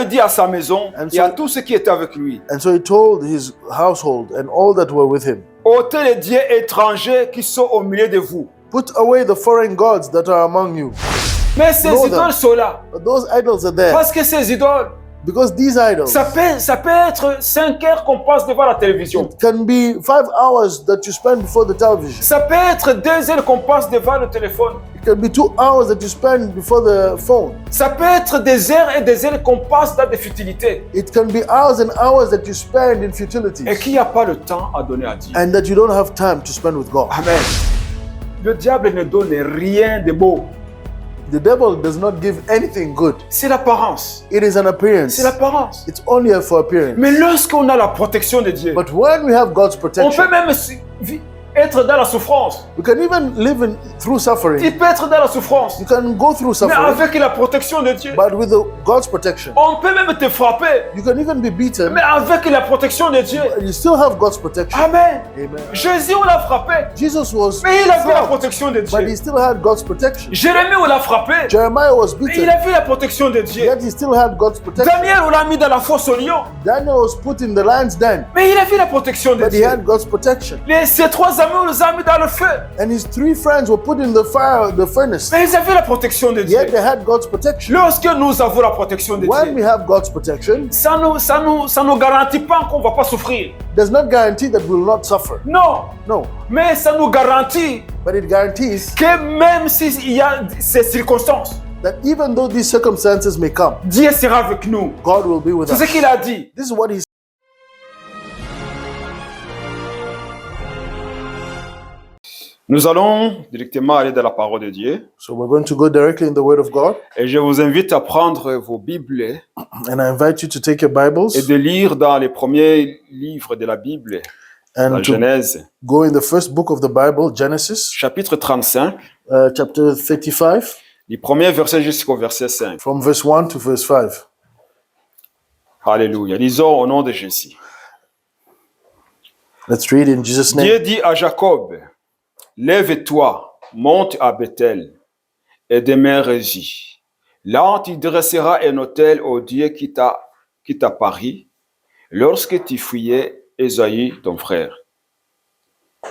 Jacob dit à sa maison And et so- à tous ceux qui étaient avec lui, And so he told his household and all that were with him, ôtez les dieux étrangers qui sont au milieu de vous. put away the foreign gods that are among you. Mais ces Know idoles them. sont là. But those idols are there. Parce que ces idoles, Because these idols, ça peut être 5 heures qu'on passe devant la télévision. it can be 5 hours that you spend before the television. Ça peut être 2 heures qu'on passe devant le téléphone. It can be 2 hours that you spend before the phone. Ça peut être des heures et des heures qu'on passe dans des futilités. It can be hours and hours that you spend in futilities. Et qu'il n'y a pas le temps à donner à Dieu. And that you don't have time to spend with God. Amen. Le diable ne donne rien de beau. The devil does not give anything good. C'est l'apparence. It is an appearance. C'est l'apparance. It's only for appearance. Mais lorsqu'on a la protection de Dieu, But when we have God's on protection, peut même être dans la souffrance. we can even live through suffering. Il peut être dans la souffrance. You can go through Mais suffering, avec la protection de Dieu, but with God's protection, on peut même te frapper. you can even be beaten, Mais avec la protection de Dieu. and you still have God's protection. Amen. Amen. Jésus, on l'a frappé. Jesus was Mais il a vu la flogged, protection de but he Dieu. still had God's protection. Jérémie, on l'a frappé. Jeremiah was Mais il beaten, a vu la protection de Dieu. yet he still had God's protection. Daniel, on l'a mis dans la fosse au lion. Daniel was put in the lion's den, Mais il a vu la protection de but he Dieu. had God's protection. Ses 3 amis, on les a mis dans le feu. And his 3 friends were put in the fire, the furnace, Mais ils avaient la protection de Dieu. yet they had God's protection. Lorsque nous avons la protection de When we Dieu, have God's protection, ça nous garantit pas qu'on va pas souffrir. does not guarantee that we will not suffer. Non. No, Mais ça nous garantit but it guarantees que même s'il y a ces circonstances, that even though these circumstances may come, Dieu sera avec nous. God will be with C'est ce us. qu'il a dit. This is what he said. Nous allons directement aller dans la parole de Dieu. So we're going to go directly in the Word of God, Et je vous invite à prendre vos Bibles and I invite you to take your Bibles et de lire dans les premiers livres de la Bible, la and to Genèse, go in the first book of the Bible, Genesis, chapitre 35, chapter 35, du premier verset jusqu'au verset 5. from verse 1 to verse 5. Alléluia. Lisons au nom de Jésus. Let's read in Jesus' name. Dieu dit à Jacob, lève-toi, monte à Bethel et demeure-y. Là, tu dresseras un autel au Dieu qui t'a pari lorsque tu fuyais Ésaü, ton frère.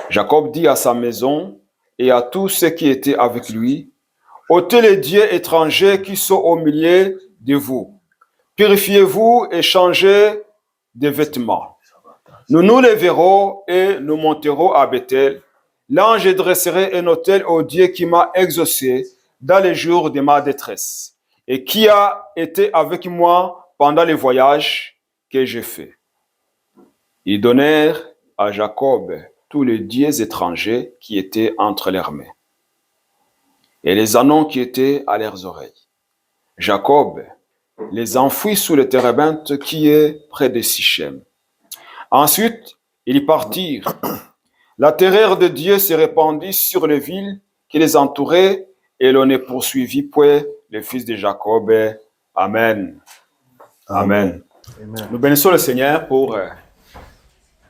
Jacob dit à sa maison et à tous ceux qui étaient avec lui, ôtez les dieux étrangers qui sont au milieu de vous. Purifiez-vous et changez de vêtements. Nous nous lèverons et nous monterons à Bethel. Là, je dresserai un autel au Dieu qui m'a exaucé dans les jours de ma détresse et qui a été avec moi pendant les voyages que j'ai faits. Ils donnèrent à Jacob tous les dieux étrangers qui étaient entre leurs mains et les anneaux qui étaient à leurs oreilles. Jacob les enfouit sous le térébinthe qui est près de Sichem. Ensuite, ils partirent. La terreur de Dieu se répandit sur les villes qui les entouraient et l'on ne poursuivit point les fils de Jacob. Amen. Amen. Amen. Nous bénissons le Seigneur pour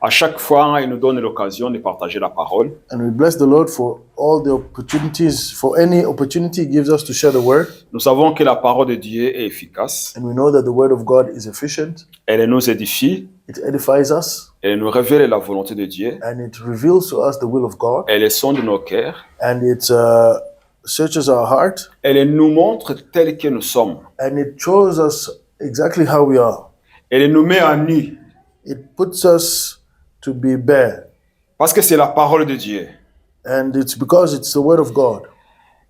à chaque fois il nous donne l'occasion de partager la parole. And we bless the Lord for all the opportunities, for any opportunity He gives us to share the Word. Nous savons que la parole de Dieu est efficace. And we know that the Word of God is efficient. Elle nous édifie. It edifies us. Elle nous révèle la volonté de Dieu. And it reveals to us the will of God. Elle sonde nos cœurs. And it searches our heart. Elle nous montre tel que nous sommes. And it shows us exactly how we are. Elle nous met à nu. It puts us to be bare. Parce que c'est la parole de Dieu. And it's because it's the Word of God.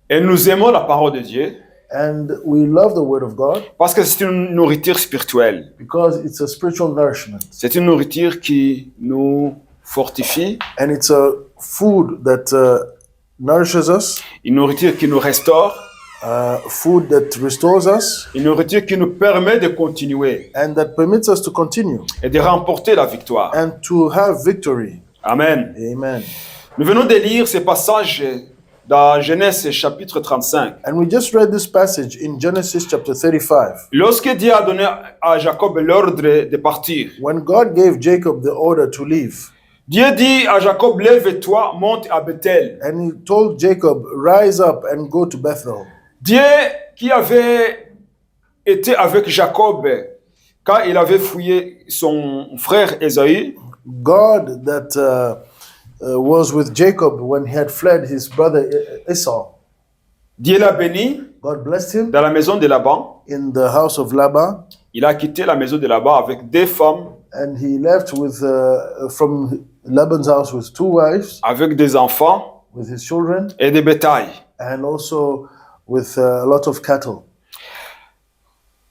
Et nous aimons la parole de Dieu. And we love the Word of God Parce que c'est une nourriture spirituelle. because it's a spiritual nourishment. C'est une nourriture qui nous fortifie. And it's a food that nourishes us, Une nourriture qui nous restaure. food that restores us, Une nourriture qui nous permet de continuer and that permits us to continue et de remporter la victoire. and to have victory. Amen. Amen. Nous venons de lire ce passage dans Genèse chapitre 35. And we just read this passage in Genesis chapter 35. Lorsque Dieu a donné à Jacob l'ordre de partir, When God gave Jacob the order to leave, Dieu dit à Jacob, lève-toi, monte à Bethel. and he told Jacob, rise up and go to Bethel. Dieu qui avait été avec Jacob quand il avait fouillé son frère Ésaü, God that was with Jacob when he had fled his brother Esau. Dieu l'a béni God blessed him dans la maison de Laban. in the house of Laban, Il a quitté la maison de Laban avec 2 femmes, and he left with from Laban's house with 2 wives, avec des enfants with his children, et des bétails. and also with a lot of cattle.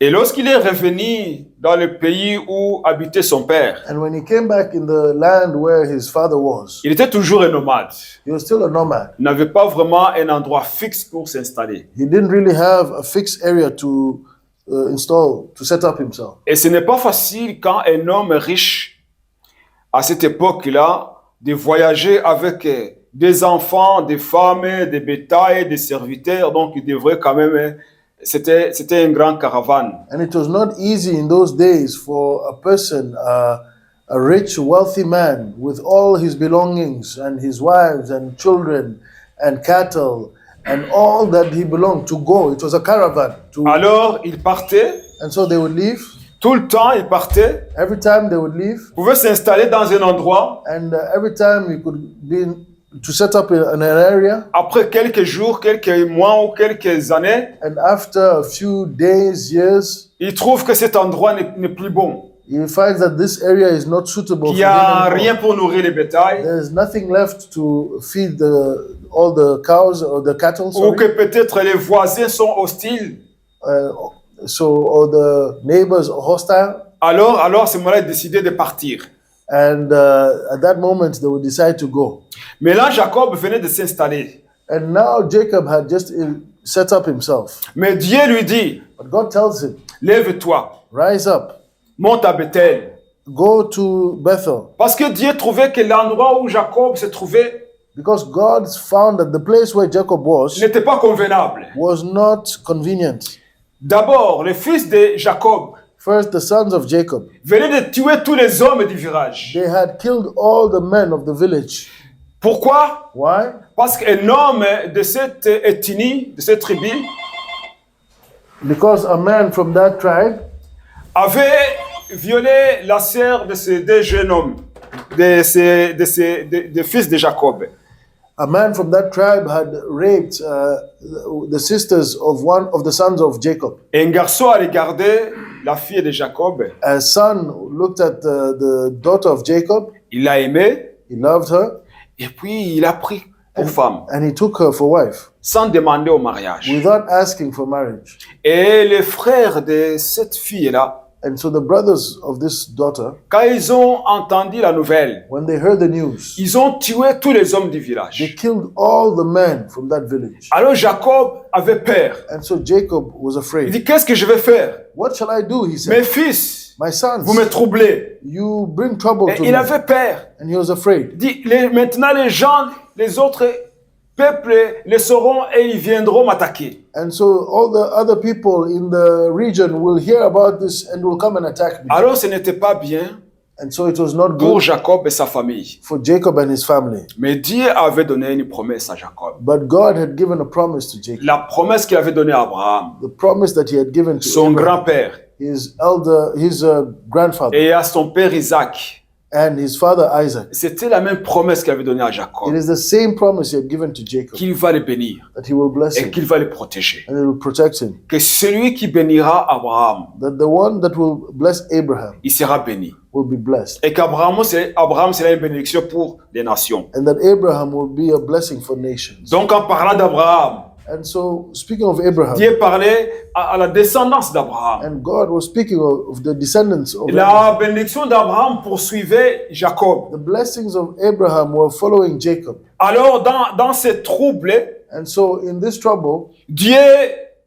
Et lorsqu'il est revenu dans le pays où habitait son père, And when he came back in the land where his father was, il était toujours un nomade. he was still a nomad. Il n'avait pas vraiment un endroit fixe pour s'installer. He didn't really have a fixed area to to set up himself. Et ce n'est pas facile quand un homme riche, à cette époque-là, de voyager avec des enfants, des femmes, des bétails, des serviteurs. Donc, il devrait quand même... C'était une grande caravane. And it was not easy in those days for a person, a rich, wealthy man, with all his belongings and his wives and children and cattle and all that he belonged to go. It was a caravan. Alors, il partait. And so they would leave. Tout le temps, il partait. Every time they would leave. Il pouvait s'installer dans un endroit. And every time he could be to set up in an area. Après quelques jours, quelques mois ou quelques années, and after a few days, years, il trouve que cet endroit n'est plus bon. He finds that this area is not suitable. Il n'y a rien pour nourrir les bétails. There's nothing left to feed all the cows or the cattle. Ou que peut-être les voisins sont hostiles. Or the neighbors are hostile. Alors, à ce moment-là, il décidait de partir. And at that moment, they would decide to go. Mais là, Jacob venait de s'installer. And now Jacob had just set up himself. Mais Dieu lui dit, but God tells him, lève-toi, rise up, monte à Bethel. Go to Bethel. Parce que Dieu trouvait que l'endroit où Jacob se trouvait, because God found that the place where Jacob n'était pas convenable. Was not convenient. D'abord, les fils de Jacob, first the sons of Jacob, venaient de tuer tous les hommes du village. They had killed all the men of the village. Pourquoi? Why? Parce qu'un homme de cette ethnie, de cette tribu, because a man from that tribe avait violé la sœur de ces 2 jeunes hommes, des fils de Jacob. A man from that tribe had raped the sisters of one of the sons of Jacob. Et un garçon a regardé la fille de Jacob. A son looked at the daughter of Jacob. Il l'a aimée. He loved her. Et puis il a pris pour femme. And he took her for wife. Sans demander au mariage. Without asking for marriage. Et les frères de cette fille-là, and so the brothers of this daughter, quand ils ont entendu la nouvelle, when they heard the news, ils ont tué tous les hommes du village. They killed all the men from that village. Alors Jacob avait peur. And so Jacob was afraid. Il dit, qu'est-ce que je vais faire? What shall I do? He said. Mes fils, my sons, vous me troublez. You bring trouble et to il me. avait peur. And he was afraid. Il dit, maintenant les gens, les autres peuples les sauront et ils viendront m'attaquer. And so all the other people in the region will hear about this and will come and attack me. Alors ce n'était pas bien. And so it was not good pour Jacob et sa famille. For Jacob and his family. Mais Dieu avait donné une promesse à Jacob. But God had given a promise to Jacob. La promesse qu'il avait donnée à Abraham. The promise that he had given to son grand-père. His grandfather. Et à son père Isaac. And his father Isaac. C'était la même promesse qu'il avait donnée à Jacob. It is the same promise he had given to Jacob. Qu'il va le bénir. That he will bless him. Et qu'il va le protéger. And he will protect him. Que celui qui bénira Abraham. That the one that will bless Abraham. Il sera béni. Will be blessed. Et qu'Abraham sera une bénédiction pour les nations. And that Abraham will be a blessing for nations. Donc en parlant d'Abraham. And so, speaking of Abraham, Dieu parlait à la descendance d'Abraham. And God was speaking of the descendants of la Abraham. bénédiction d'Abraham poursuivait Jacob. The blessings of Abraham were following Jacob. Alors, dans ces troubles, and so in this trouble, Dieu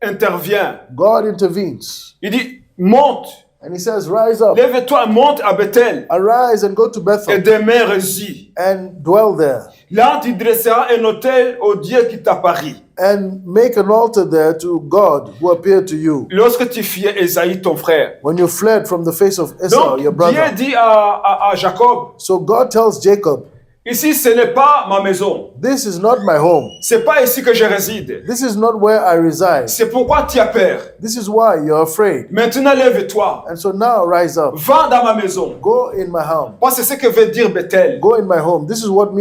intervient. God intervenes. Il dit, monte. And he says, rise up. Lève-toi, monte à Bethel. Arise and go to Bethel. Et demeure-y. And dwell there. Là, tu dresseras un autel au Dieu qui t'apparut. And make an altar there to God who appeared to you. Lorsque tu fuyais Esaïe, ton frère. When you fled from the face of Esau, donc, your brother. Dieu dit à Jacob. So God tells Jacob. Ici, ce n'est pas ma maison. This is not my home. C'est pas ici que je réside. This is not where I reside. C'est pourquoi tu as peur. This is why you're afraid. Maintenant, lève-toi. And so now rise up. Va dans ma maison. Go in my home. Moi, c'est ce que veut dire Bethel. Go in my home. This is what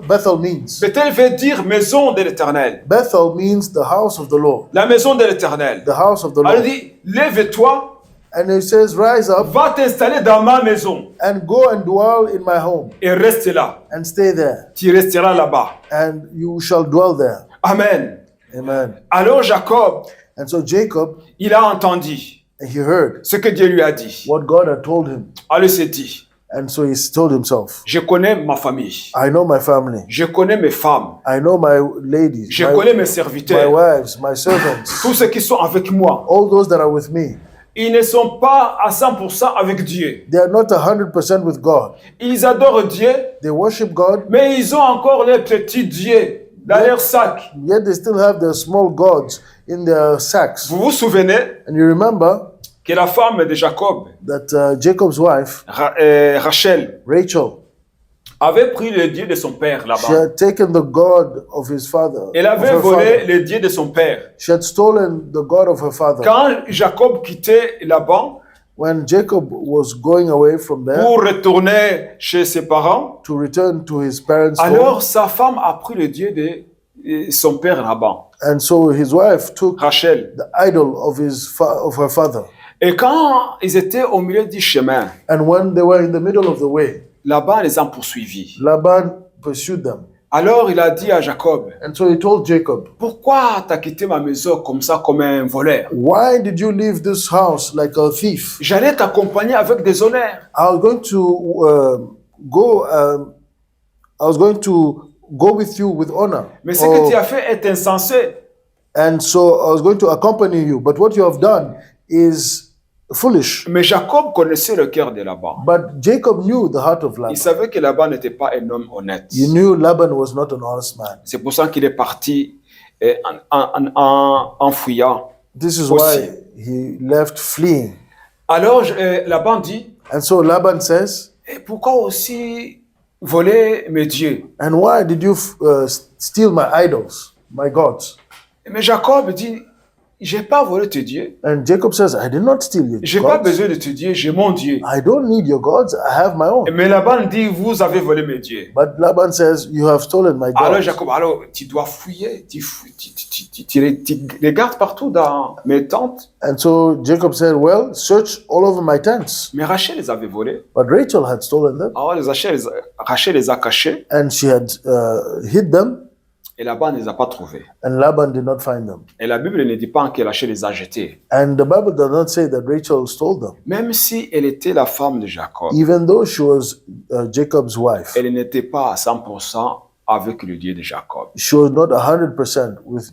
Bethel means. Bethel veut dire maison de l'Éternel. Bethel means the house of the Lord. La maison de l'Éternel. The house of the Alors Lord. il dit, lève-toi, And it says, rise up va t'installer dans ma maison and go and dwell in my home et reste là. and stay there. Tu resteras là-bas. And you shall dwell there. Amen. Amen. Alors Jacob, And so Jacob, il a entendu he heard ce que Dieu lui a dit. what God had told him. Alors il s'est dit, And so he told himself, je connais ma famille. I know my family. Je connais mes femmes. I know my ladies, Je connais mes my serviteurs. wives, my servants, Tous ceux qui sont avec moi. all those that are with me. Ils ne sont pas à 100% avec Dieu. They are not 100% with God. Ils adorent Dieu, They worship God, mais ils ont encore les petits dieux dans leur sac. yet they still have their small gods in their sacks. Vous vous souvenez And you remember que la femme de Jacob, that Jacob's wife, Rachel, Rachel, avait pris le Dieu de son père she là-bas. had taken the God of his father. Elle of avait her volé father. le Dieu de son père. She had stolen the God of her father. Quand Jacob quittait Laban When Jacob was going away from there pour retourner chez ses parents, to return to his parents' alors home, sa femme a pris le Dieu de son père Laban, and so his wife took Rachel. the idol of of her father. Et quand ils étaient au milieu du chemin, And when they were in the middle of the way, Laban les a poursuivis. Laban pursued them. Alors il a dit à Jacob, And so he told Jacob, pourquoi t'as quitté ma maison comme ça, comme un voleur? why did you leave this house like a thief? J'allais t'accompagner avec des honneurs. I was going to go with you with honor. Mais ce que tu as fait est insensé. And so I was going to accompany you. But what you have done is foolish. Mais Jacob connaissait le cœur de Laban. But Jacob knew the heart of Il Laban. savait que Laban n'était pas un homme honnête. He knew Laban was not an honest man. C'est pour ça qu'il est parti en fuyant. This is Aussi. why he left fleeing. Alors Laban dit, And so Laban says, et pourquoi aussi voler mes dieux? and why did you steal my idols, my gods? Mais Jacob dit, j'ai pas volé tes dieux. And Jacob says, I did not steal your J'ai pas gods. besoin de tes dieux, j'ai mon Dieu. I don't need your gods. I have my own. Mais Laban dit, vous avez volé mes dieux. But Laban says, you have stolen my Alors gods. Jacob, alors tu dois fouiller, tu regardes partout dans mes tentes. And so Jacob said, well, search all over my tents. Mais Rachel les avait volés. But Rachel had stolen them. Alors Rachel les a cachés And she had hid them. et Laban ne les a pas trouvés. And Laban did not find them. Et la Bible ne dit pas que Rachel les a jetés. And the Bible does not say that Rachel stole them. Même si elle était la femme de Jacob, Even though she was Jacob's wife, elle n'était pas à 100% avec le Dieu de Jacob. she was not 100% with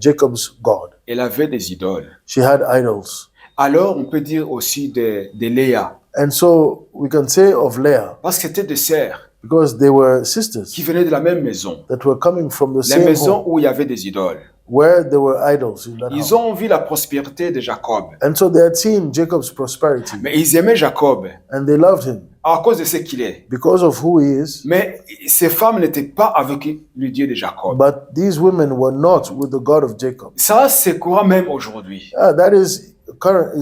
Jacob's God. Elle avait des idoles. She had idols. Alors on peut dire aussi de Léa, And so we can say of Leah, parce que c'était des sœurs because they were sisters qui venaient de la même maison, that were coming from the la same maison home où il y avait des idoles. where there were idols in that house. Ils ont vu la prospérité de Jacob, And so they had seen Jacob's prosperity mais ils aimaient Jacob and they loved him à cause de ce qu'il est. because of who he is. Mais ces femmes n'étaient pas avec le Dieu de Jacob. But these women were not with the God of Jacob. Ça, c'est courant même aujourd'hui. That is current.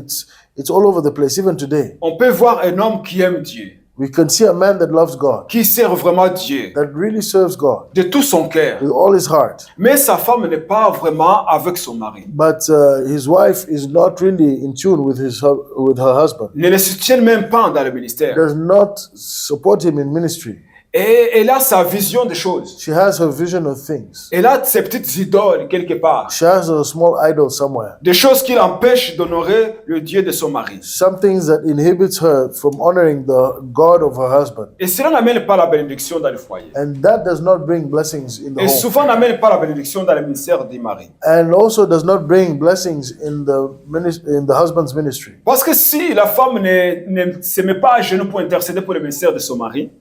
It's all over the place, even today. On peut voir un homme qui aime Dieu, We can see a man that loves God, qui sert vraiment Dieu that really serves God de tout son cœur. with all his heart. Mais sa femme n'est pas vraiment avec son mari. But his wife is not really in tune with her husband. Ne le soutient même pas dans le ministère. Does not support him in ministry. Et elle a sa vision des choses. She has her vision of things. Elle a ses petites idoles quelque part. She has a small idol somewhere. Des choses qui l'empêchent d'honorer le Dieu de son mari. Some things that inhibits her from honoring the God of her husband. Et cela n'amène pas la bénédiction dans le foyer. And that does not bring blessings in the Et home. souvent n'amène pas la bénédiction dans le ministère du mari. And also does not bring blessings in the husband's ministry. Parce que si la femme ne se met pas à genoux pour intercéder pour le ministère de son mari,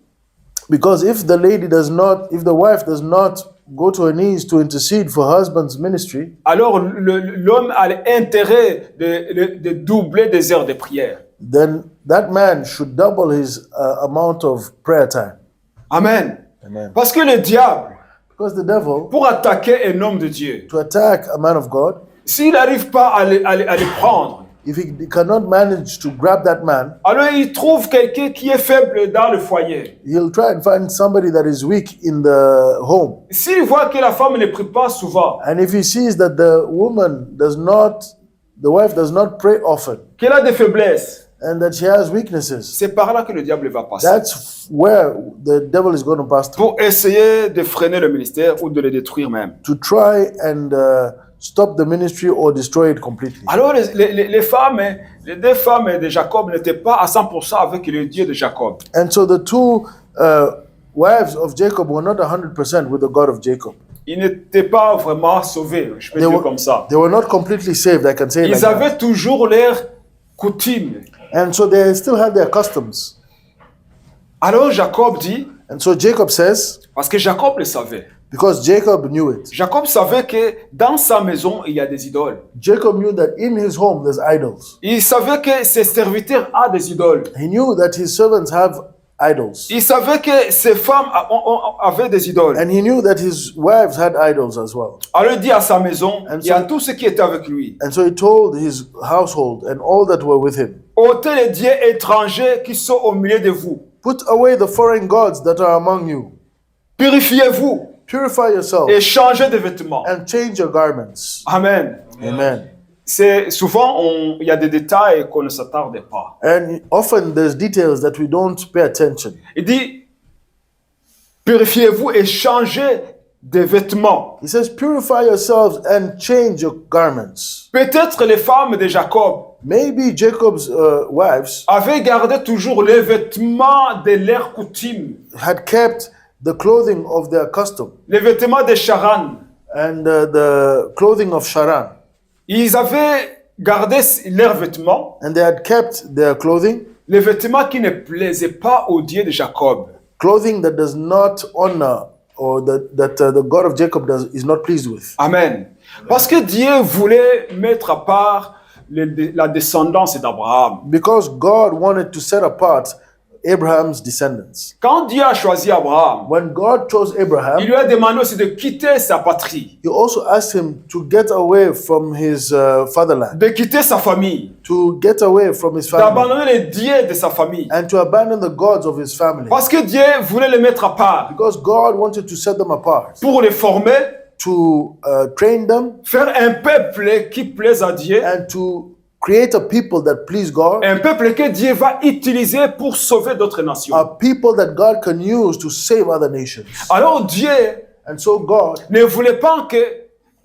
Because if the wife does not go to her knees to intercede for her husband's ministry, alors l'homme a l'intérêt de doubler des heures de prière. then that man should double his amount of prayer time. Amen. Amen. Parce que le diable, Because the devil, pour attaquer un homme de Dieu, to attack a man of God, s'il n'arrive pas à le prendre, if he cannot manage to grab that man, alors il trouve quelqu'un qui est faible dans le foyer. he'll try and find somebody that is weak in the home. S'il voit que la femme ne prie pas souvent, And if he sees that the wife does not pray often, qu'elle a des faiblesses, and that she has weaknesses, c'est par là que le diable va passer. that's where the devil is going to pass through Pour essayer de freiner le ministère ou de le détruire même. to try and stop the ministry or destroy it completely. Alors les femmes, les deux femmes de Jacob n'étaient pas à 100% avec le Dieu de Jacob. And so the two wives of Jacob were not 100% with the God of Jacob. Ils n'étaient pas vraiment sauvés, je peux dire comme ça. They were not completely saved, I can say it like Ils that. avaient toujours leurs coutumes. And so they still had their customs. Alors Jacob dit, And so Jacob says, parce que Jacob le savait. because Jacob knew it. Jacob savait que dans sa maison, il y a des idoles. Jacob knew that in his home there's idols. Il savait que ses serviteurs ont des idoles. He knew that his servants have idols. Il savait que ses femmes avaient des idoles. And he knew that his wives had idols as well. Alors il dit à sa maison, And il y a so- tout ce qui était avec lui. And so he told his household and all that were with him, Ôtez les dieux étrangers qui sont au milieu de vous. put away the foreign gods that are among you. Purifiez-vous Purify yourself et changez de vêtements. and change your garments. Amen. Amen. C'est souvent il y a des détails qu'on ne s'attarde pas. And often there's details that we don't pay attention. Il dit purifiez-vous et changez de vêtements. He says, purify yourselves and change your garments. Peut-être les femmes de Jacob Maybe Jacob's wives avaient gardé toujours les vêtements de leur coutume, had kept the clothing of their custom les vêtements de Charan. and the clothing of Sharan. Ils avaient gardé leurs vêtements, And they had kept their clothing, les vêtements qui ne plaisaient pas au Dieu de Jacob. clothing that does not honor or that the God of Jacob is not pleased with. Amen. Parce que Dieu voulait mettre à part la descendance d'Abraham. Because God wanted to set apart Abraham's descendants. Quand Dieu a choisi Abraham, When God chose il Abraham, lui a demandé aussi de quitter sa patrie, he also asked him to get away from his fatherland, de quitter sa famille, to get away from his family, d'abandonner les dieux de sa famille. and to abandon the gods of his family. Parce que Dieu voulait les mettre à part Because God wanted to set them apart, pour les former, to train them, faire un peuple qui plaise à Dieu, and to create a people that please God, un peuple que Dieu va utiliser pour sauver d'autres nations. a people that God can use to save other nations. Alors Dieu And so God, ne voulait pas que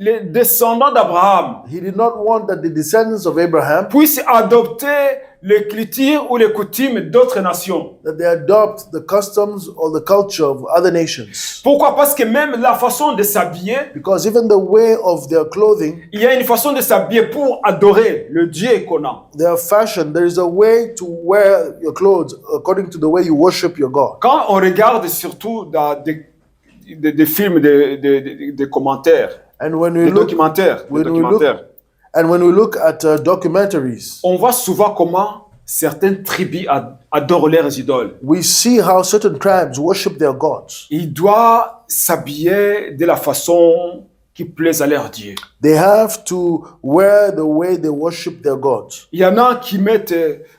les descendants d'Abraham he did not want that the descendants of Abraham, puissent adopter l'écriture ou les coutumes d'autres nations. that they adopt the customs or the culture of other nations. Pourquoi? Parce que même la façon de s'habiller, Because even the way of their clothing, il y a une façon de s'habiller pour adorer le Dieu qu'on a. their fashion, there is a way to wear your clothes according to the way you worship your God. Quand on regarde surtout dans des films, des commentaires, And when we des look, documentaires, when we look at documentaries, on voit souvent comment certaines tribus adorent leurs idoles. we see how certain tribes worship their gods. Ils doivent s'habiller de la façon qui plaise à leur Dieu. They have to wear the way they worship their gods. Il y en a qui mettent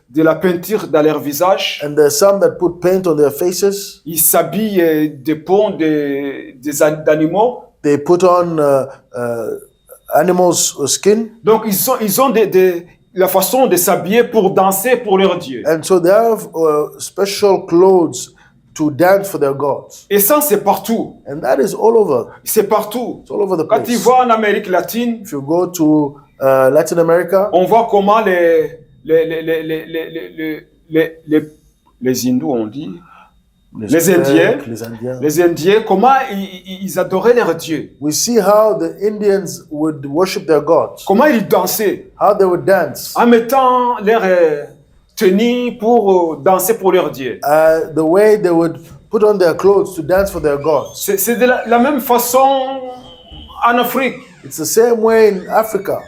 de la peinture dans leur visage. And there's some that put paint on their faces. Ils s'habillent des peaux d'animaux. They put on animals' skin. Donc ils ont la façon de s'habiller pour danser pour leur Dieu. And so they have special clothes to dance for their gods. Et ça, c'est partout. And that is all over. C'est partout. It's all over the Quand tu place. vois en Amérique latine, If you go to Latin America, on voit comment les hindous, on dit, les Indiens, les Indiens. les Indiens, comment ils adoraient leur Dieu. We see how the Indians would worship their gods, Comment ils dansaient how they would dance, en mettant leur tenue pour danser pour leur Dieu. the way they would put on their clothes to dance for their gods. C'est de la même façon en Afrique. It's the same way in Africa.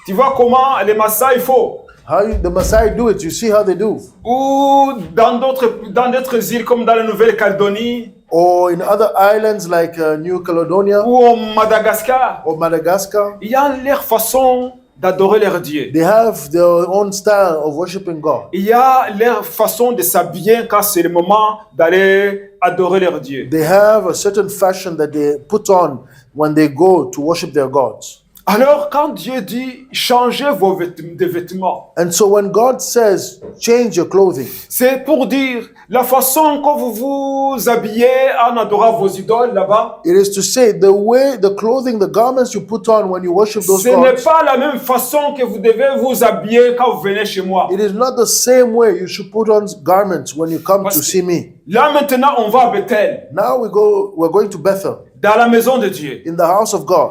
Tu vois comment les Maasai font. How the Maasai do it, you see how they do. Ou dans d'autres îles comme dans la Nouvelle-Calédonie, Or in other islands like New Caledonia ou au Madagascar, or Madagascar, il y a leur façon d'adorer leur Dieu. they have their own style of worshiping God. Il y a leur façon de s'habiller quand c'est le moment d'aller adorer leur Dieu. They have a certain fashion that they put on when they go to worship their gods. Alors, quand Dieu dit changez des vêtements, And so when God says, change your clothing, c'est pour dire la façon que vous vous habillez en adorant vos idoles là-bas, it is to say the way, the clothing, the garments you put on when you worship those ce n'est gods, pas la même façon que vous devez vous habiller quand vous venez chez moi. it is not the same way you should put on garments when you come to see me. Là maintenant, on va à Bethel, Now we're going to Bethel, dans la maison de Dieu. in the house of God.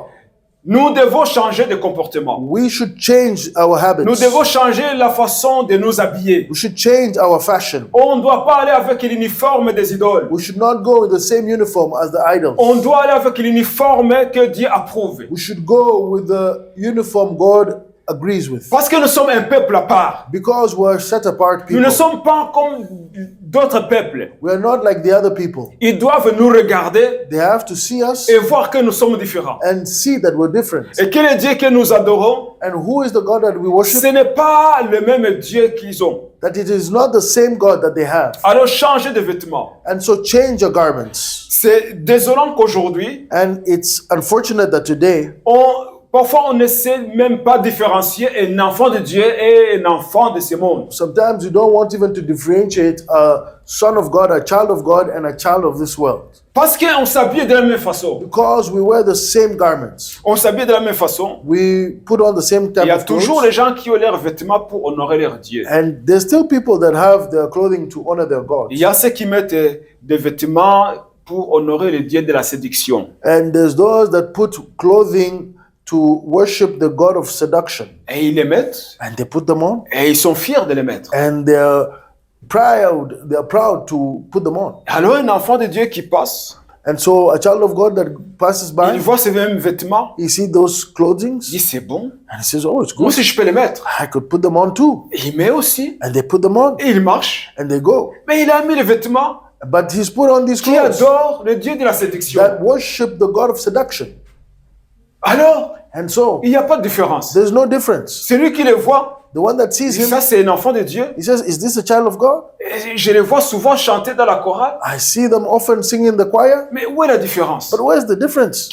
Nous devons changer de comportement. We should change our Nous habits. devons changer la façon de nous habiller. We should change our fashion. On ne doit pas aller avec l'uniforme des idoles. We should not go in the same uniform as the idols. On doit aller avec l'uniforme que Dieu approuve. We should go with the uniform God agrees with. Parce que nous sommes un peuple à part. Because we're set apart Nous ne people. sommes pas comme d'autres peuples. We are not like the other people. Ils doivent nous regarder They have to see us et voir que nous sommes différents. and see that we're different. Et quel est Dieu que nous adorons? And who is the God that we worship? Ce n'est pas le même Dieu qu'ils ont. That it is not the same God that they have. Alors changez de vêtements. And so change your garments. C'est désolant qu'aujourd'hui, And it's unfortunate that today parfois on ne sait même pas différencier un enfant de Dieu et un enfant de ce monde. sometimes you don't want even to differentiate a son of God, a child of God, and a child of this world. Parce qu'on s'habille de la même façon. Because we wear the same garments. On s'habille de la même façon. We put on the same Il type y a of toujours clothes. les gens qui ont leurs vêtements pour honorer leur Dieu. And there's still people that have their clothing to honor their gods. Il y a ceux qui mettent des vêtements pour honorer le Dieu de la séduction. And there's those that put clothing to worship the God of seduction. Et ils les mettent And they put them on. et ils sont fiers de les mettre. And they're proud to put them on. Alors un enfant de Dieu qui passe, And so a child of God that passes by, il voit ces mêmes vêtements, he sees those clothings il dit c'est bon, and he says, oh, it's moi good. aussi je peux les mettre. I could put them on too. Et il met aussi, And they put them on et il marche. and they go. Mais il a mis les vêtements But he's put on these qui clothes adorent le Dieu de la séduction. that worship the God of seduction. Alors, And so il n'y a pas de différence. there's no difference. Celui qui les voit, The one that sees il dit, him, ça c'est un enfant de Dieu. he says, is this a child of God? Et je les vois souvent chanter dans la chorale. I see them often sing in the choir. Mais où est la différence? But where's the difference?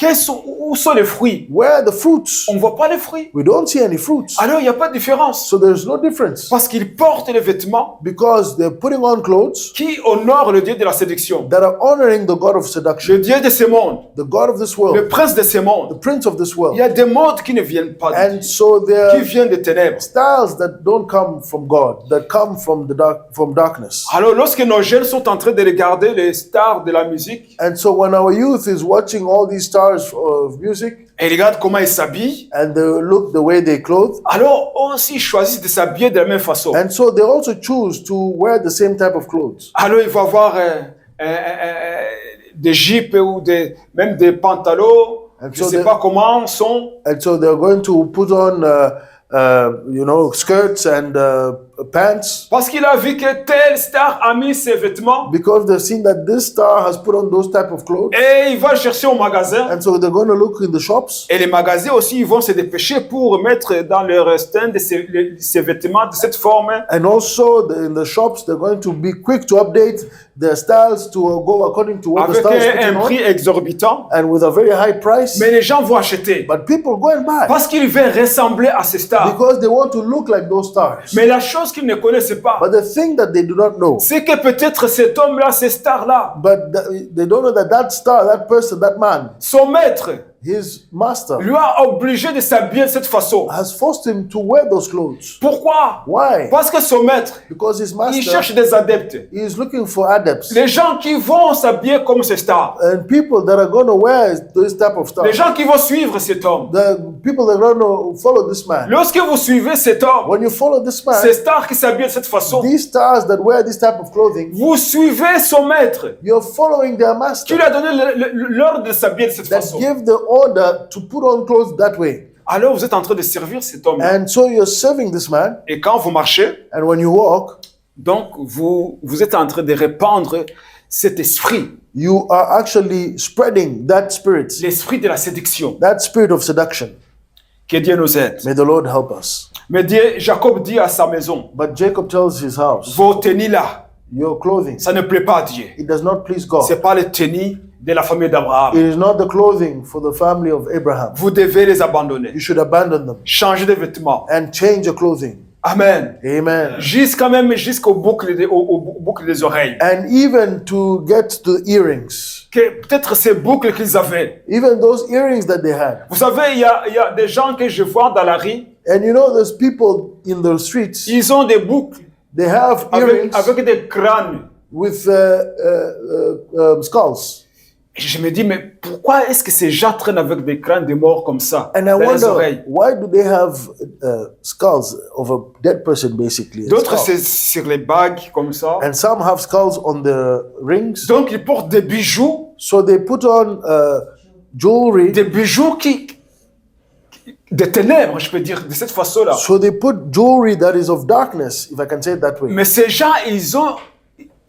Où sont les fruits? Where are the fruits? On ne voit pas les fruits. We don't see any fruits. Alors il n'y a pas de différence. So there's no difference. Parce qu'ils portent les vêtements Because they're putting on clothes qui honorent le Dieu de la séduction. that are honoring the God of seduction, Le Dieu de ce monde. the God of this Le world, prince de ce the monde. prince of this Il world. y a des modes qui ne viennent pas de And Dieu, so qui there are viennent des ténèbres. styles that don't come from God, that come from from darkness. Alors lorsque nos jeunes sont en train de regarder les stars de la musique, And so when our youth is watching all these stars of music et ils regardent comment ils s'habillent, and they look the way they clothe, alors aussi ils choisissent de s'habiller de la même façon. and so they also choose to wear the same type of clothes. Alors il va avoir des jupes ou même des pantalons, And je ne so sais they- pas comment sont. And so they're going to put on, skirts and pants Parce qu'il a vu que telle star a mis ses vêtements because they've seen that this star has put on those type of clothes. et il va chercher au magasin. And so they're going to look in the shops. Et les magasins aussi, ils vont se dépêcher pour mettre dans leur stand ces vêtements de cette forme. And also in the shops, they're going to be quick to update their styles to go according to what the Avec star is un putting prix on exorbitant. and with a very high price. Mais les gens vont acheter But people go and buy parce qu'ils veulent ressembler à ces stars. because they want to look like those stars. Mais la chose qu'ils ne connaissent pas, But the thing that they do not know, c'est que peut-être cet homme-là, ces stars-là, they don't know that star, that person, that man, son maître his master, lui a obligé de s'habiller de cette façon. has forced him to wear those clothes. Pourquoi? Why? Parce que son maître, Because his il master, cherche des adeptes. he is looking for adepts Les gens qui vont s'habiller comme ces stars. and people that are going to wear this type of Les stuff. gens qui vont suivre cet homme. The people that are going to follow this man. Lorsque vous suivez cet homme, When you follow this man, ces stars qui s'habillent de cette façon, these stars that wear this type of clothing, vous suivez son maître you're following their qui master lui a donné l'ordre de s'habiller de cette that façon. give the order to put on clothes that way. Alors vous êtes en train de servir cet homme. And so you're serving this man, Et quand vous marchez, and when you walk, Donc, vous êtes en train de répandre cet esprit, You are actually spreading that spirit, l'esprit de la séduction. that spirit of seduction. Que Dieu nous aide. May the Lord help us. Mais Jacob dit à sa maison, But Jacob tells his house, vos tenues là, your clothing, ça ne plaît pas à Dieu. it does not please God. C'est pas les tenues de la famille d'Abraham. It is not the clothing for the family of Abraham. Vous devez les abandonner. You should abandon them Changer de vêtements. and change your clothing. Amen. Amen. Jusqu'aux boucles, aux boucles des oreilles. And even to get to the earrings, Que peut-être ces boucles qu'ils avaient. even those earrings that they had. Vous savez, il y a des gens que je vois dans la rue, And you know, there's people in the streets, ils ont des boucles they have earrings avec des crânes. with skulls. Et je me dis, mais pourquoi est-ce que ces gens traînent avec des crânes de morts comme ça And I dans les wonder, oreilles? why do they have skulls of a dead person, basically? a D'autres, skull? c'est sur les bagues comme ça. And some have skulls on the rings. Donc, ils portent des bijoux, So they put on jewelry. des bijoux des ténèbres, je peux dire, de cette façon-là. So they put jewelry that is of darkness, if I can say it that way. Mais ces gens,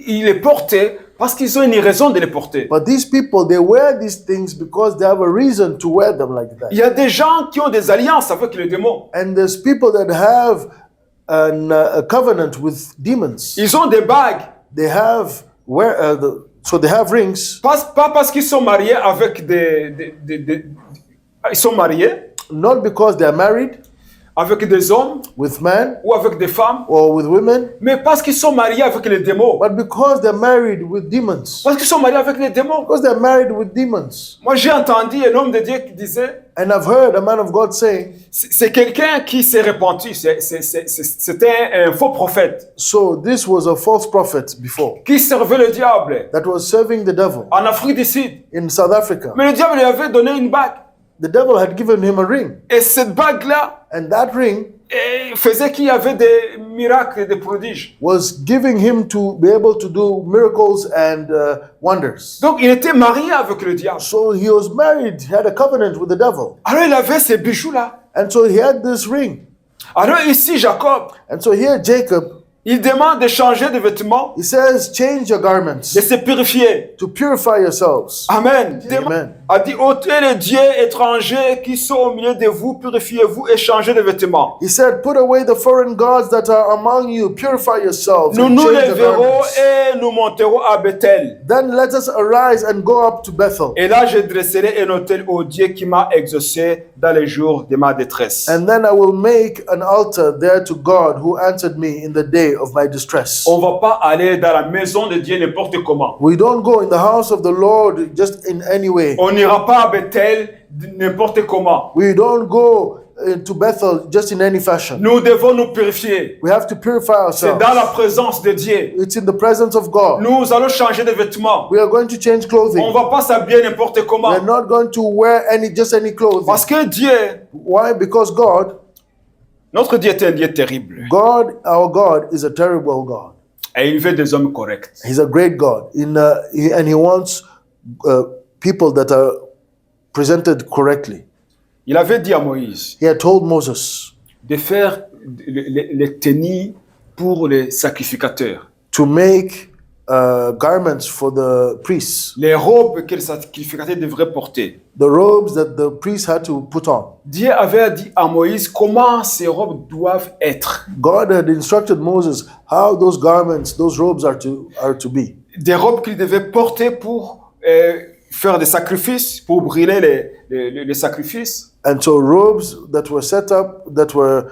ils les portaient parce qu'ils ont une raison de les porter. But these people, they wear these things because they have a reason to wear them like that. Il y a des gens qui ont des alliances avec les démons. And there's people that have a covenant with demons. Ils ont des bagues. They have so they have rings, Pas parce qu'ils sont mariés avec ils sont mariés not because they are married avec des hommes with men ou avec des femmes, or with women, mais parce qu'ils sont mariés avec les démons. but because they're married with demons. Parce qu'ils sont mariés avec les démons. Because they're married with demons. Moi, j'ai entendu un homme de Dieu qui disait, And I've heard a man of God saying, c'est quelqu'un qui s'est repenti. C'était un faux prophète so this was a false prophet before qui servait le diable that was serving the devil en Afrique du Sud. in South Africa. Mais le diable lui avait donné une bague. The devil had given him a ring, Et cette bague-là and that ring faisait qu'il y avait des miracles et des prodiges. was giving him to be able to do miracles and wonders. Donc, il était marié avec le diable. So he was married, he had a covenant with the devil. Alors, il avait ces bijoux-là. And so he had this ring. Alors, ici, Jacob, And so here Jacob, il demande de changer de vêtements, he says, change your garments de se purifier. to purify yourselves. Amen. Amen. A dit, ôtez les dieux étrangers qui sont au milieu de vous, purifiez-vous et changez de vêtements. He said, put away the foreign gods that are among you, purify yourselves, Nous and nous change the lèverons garments. et nous monterons à Bethel. Then let us arise and go up to Bethel. Et là, je dresserai un autel au Dieu qui m'a exaucé dans les jours de ma détresse. And then I will make an altar there to God who answered me in the day of my distress. On ne va pas aller dans la maison de Dieu n'importe comment. We don't go in the house of the Lord just in any way. On n'ira pas à Bethel n'importe comment. We don't go to Bethel just in any fashion. Nous devons nous purifier. We have to purify C'est ourselves. dans la présence de Dieu. It's in the presence of God. Nous allons changer de vêtements. We are going to change On clothing. ne va pas s'habiller n'importe comment. We're not going to wear just any clothing. Parce que Dieu, Why? Because notre Dieu est un Dieu terrible. God, our God, is a terrible God. Et il veut des hommes corrects. He's a great God. And he wants people that are presented correctly. Il avait dit à Moïse He had told Moses de faire les tenues pour les sacrificateurs. to make garments for the priests, Les robes que les sacrificateurs devraient porter. the robes that the priests had to put on. Dieu avait dit à Moïse comment ces robes doivent être. God had instructed Moses how those garments, those robes are to be. Des robes qu'il devait porter pour faire des sacrifices, pour brûler les sacrifices. And so robes that were set up that were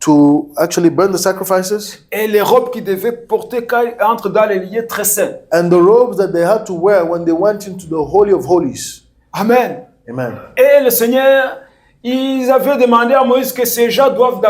to actually burn the sacrifices, Et les robes qu'ils devaient porter quand ils entrent dans les lieux très saints. and the robes that they had to wear when they went into the Holy of Holies. Amen. Amen. Et le Seigneur, ils avaient demandé à Moïse que ces gens doivent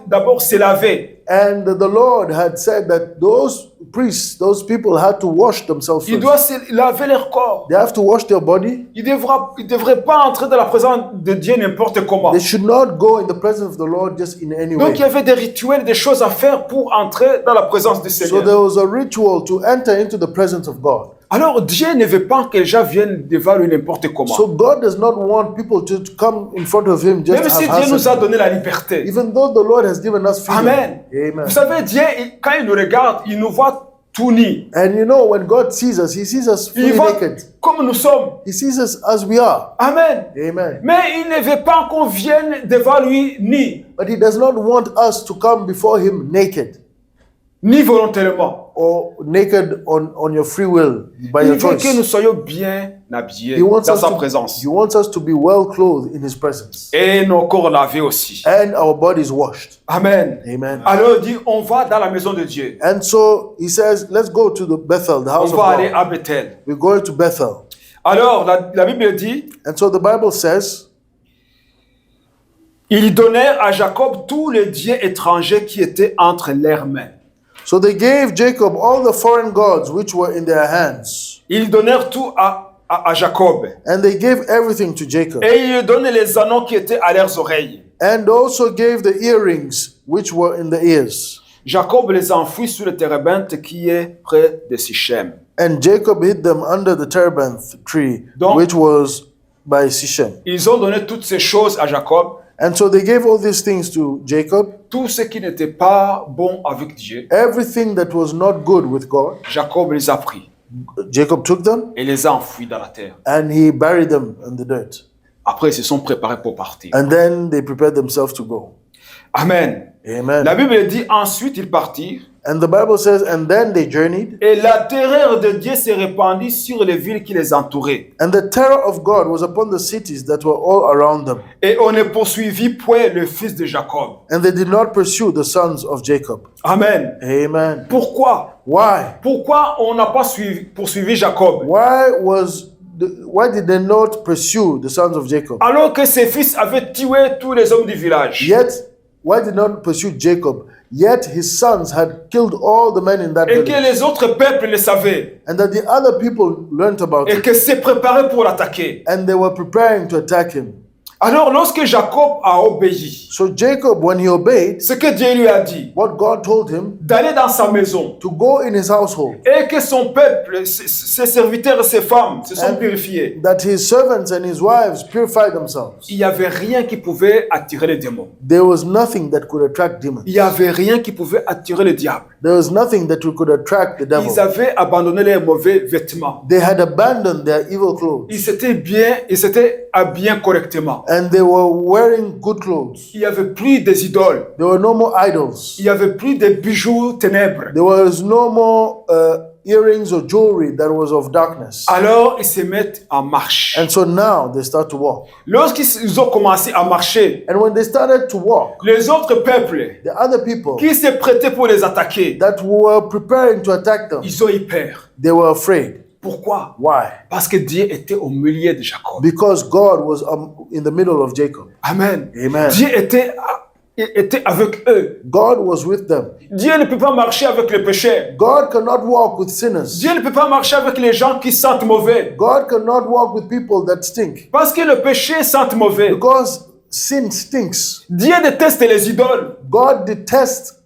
d'abord se laver. And the Lord had said that those priests, those people had to wash themselves Ils first. doivent se laver leur corps. They have to wash their body. Ils ne devraient pas entrer dans la présence de Dieu n'importe comment. They should not go in the presence of the Lord just in any Donc way. il y avait des rituels, des choses à faire pour entrer dans la présence du So Seigneur. there was a ritual to enter into the presence of God. Alors Dieu ne veut pas que les gens viennent devant lui n'importe comment. So God does not want people to come in front of him just Même si Dieu nous a haphazardly. donné la liberté. Even though the Lord has given us freedom. Amen. Amen. Vous savez, Dieu, quand il nous regarde, il nous voit tout nus. And you know, when God sees us, he sees us Il fully voit naked. comme nous sommes. He sees us as we are. Amen. Amen. Mais il ne veut pas qu'on vienne devant lui ni But he does not want us to come before him naked volontairement. or naked on your free will, by Il your veut que nous choice. soyons bien habillés He wants dans sa he présence. wants us to be well clothed in his presence. Et nos corps lavés aussi. And our bodies washed. Amen. Amen. Alors il dit, on va dans la maison de Dieu. And so he says, let's go to the Bethel, the On house of va aller God. à Bethel. We're going to Bethel. Alors la Bible dit, And so the Bible says, ils donnèrent à Jacob tous les dieux étrangers qui étaient entre leurs mains. so they gave Jacob all the foreign gods which were in their hands. Ils donnèrent tout à Jacob. And they gave everything to Jacob. Et ils lui donnaient les anneaux qui étaient à leurs oreilles. And also gave the earrings which were in the ears. Jacob les enfouit sous le térébinthe qui est près de Sichem. And Jacob hid them under the terebinth tree, Donc- which was by Sichem. Ils ont donné toutes ces choses à Jacob. And so they gave all these things to Jacob. Tout ce qui n'était pas bon avec Dieu, Everything that was not good with God, Jacob les a pris Jacob took them et les a enfouis dans la terre. and he buried them in the dirt. Après, ils se sont préparés pour partir. And then they prepared themselves to go. Amen. Amen. La Bible dit ensuite ils partirent And the Bible says, and then they journeyed, et la terreur de Dieu s'est répandue sur les villes qui les entouraient. and the terror of God was upon the cities that were all around them. Et on ne poursuivit point le fils de Jacob. And they did not pursue the sons of Jacob. Amen. Amen. Pourquoi? Why? Pourquoi on n'a pas poursuivi Jacob? Why did they not pursue the sons of Jacob? Alors que ses fils avaient tué tous les hommes du village. Yet, why did not pursue Jacob? Yet his sons had killed all the men in that Et que village. les autres peuples le savaient. And that the other people learnt about Et it. que s'est préparé pour l'attaquer. And they were preparing to attack him. Alors lorsque Jacob a obéi, So Jacob, when he obeyed ce que Dieu lui a dit, what God told him, d'aller dans sa maison, to go in his household, et que son peuple, ses serviteurs et ses femmes se sont And- purifiés. that his servants and his wives purify themselves. Il n'y avait rien qui pouvait attirer les démons. There was nothing that could attract demons. Il n'y avait rien qui pouvait attirer le diable. There was nothing that could attract the devil. Ils avaient abandonné les mauvais vêtements. They had abandoned their evil clothes. Ils s'étaient habillés correctement. And they were wearing good clothes. Il n'y avait plus des idoles. There were no more idols. Il n'y avait plus des bijoux ténèbres. There was no more earrings or jewelry that was of darkness. Alors, ils se mettent en marche. And so now they start to walk. Lorsqu'ils ont commencé à marcher, And when they started to walk, les autres peuples the other people qui se prêtaient pour les attaquer, that were preparing to attack them, ils ont eu peur. they were afraid. Pourquoi? Why? Parce que Dieu était au milieu de Jacob. Because God was in the middle of Jacob. Amen. Amen. Dieu était avec eux. God was with them. Dieu ne peut pas marcher avec les pécheurs. God cannot walk with sinners. Dieu ne peut pas marcher avec les gens qui sentent mauvais. God cannot walk with people that stink. Parce que le péché sent mauvais. Because sin stinks. Dieu déteste les idoles. God detests,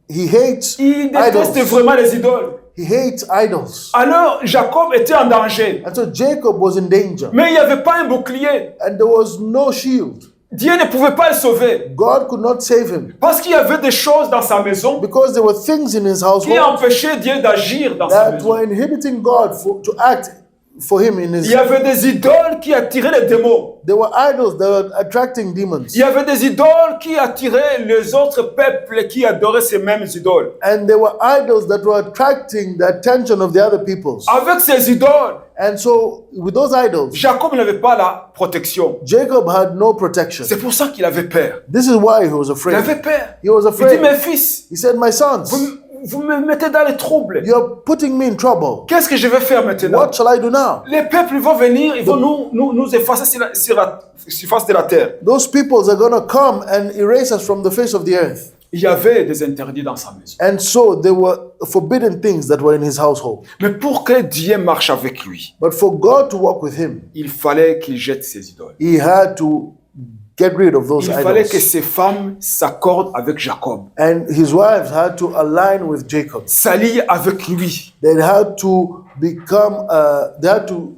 he hates Il déteste idols. vraiment les idoles. He hates idols. Alors Jacob était en danger. And so Jacob was in danger. Mais il n'y avait pas un bouclier. And there was no shield. Dieu ne pouvait pas le sauver. God could not save him. Parce qu'il y avait des choses dans sa maison Because there were things in his qui household empêchaient Dieu d'agir dans sa that maison. were inhibiting God to act for him in Il his. y avait des idoles qui attiraient les démons. There were idols that were attracting demons. Il y avait des idoles qui attiraient les autres peuples qui adoraient ces mêmes idoles. And there were idols that were attracting the attention of the other peoples. Avec ces idoles, And so with those idols, Jacob n'avait pas la protection. Jacob had no protection. C'est pour ça qu'il avait peur. This is why he was Il afraid. avait peur. He was Il dit, afraid. mes fils, He said, my sons, vous me mettez dans les troubles. you're putting me in trouble. Qu'est-ce que je vais faire maintenant? What shall I do now? Les peuples vont venir, ils vont nous effacer sur la surface de la terre. Those peoples are going to come and erase us from the face of the earth. Il y avait des interdits dans sa maison. And so there were forbidden things that were in his household. Mais pour que Dieu marche avec lui, But for God to walk with him, il fallait qu'il jette ses idoles. he had to get rid of those Il fallait que idols. ses femmes s'accordent avec Jacob, And his wives had to align with Jacob. s'allient avec lui. They had to become, they had to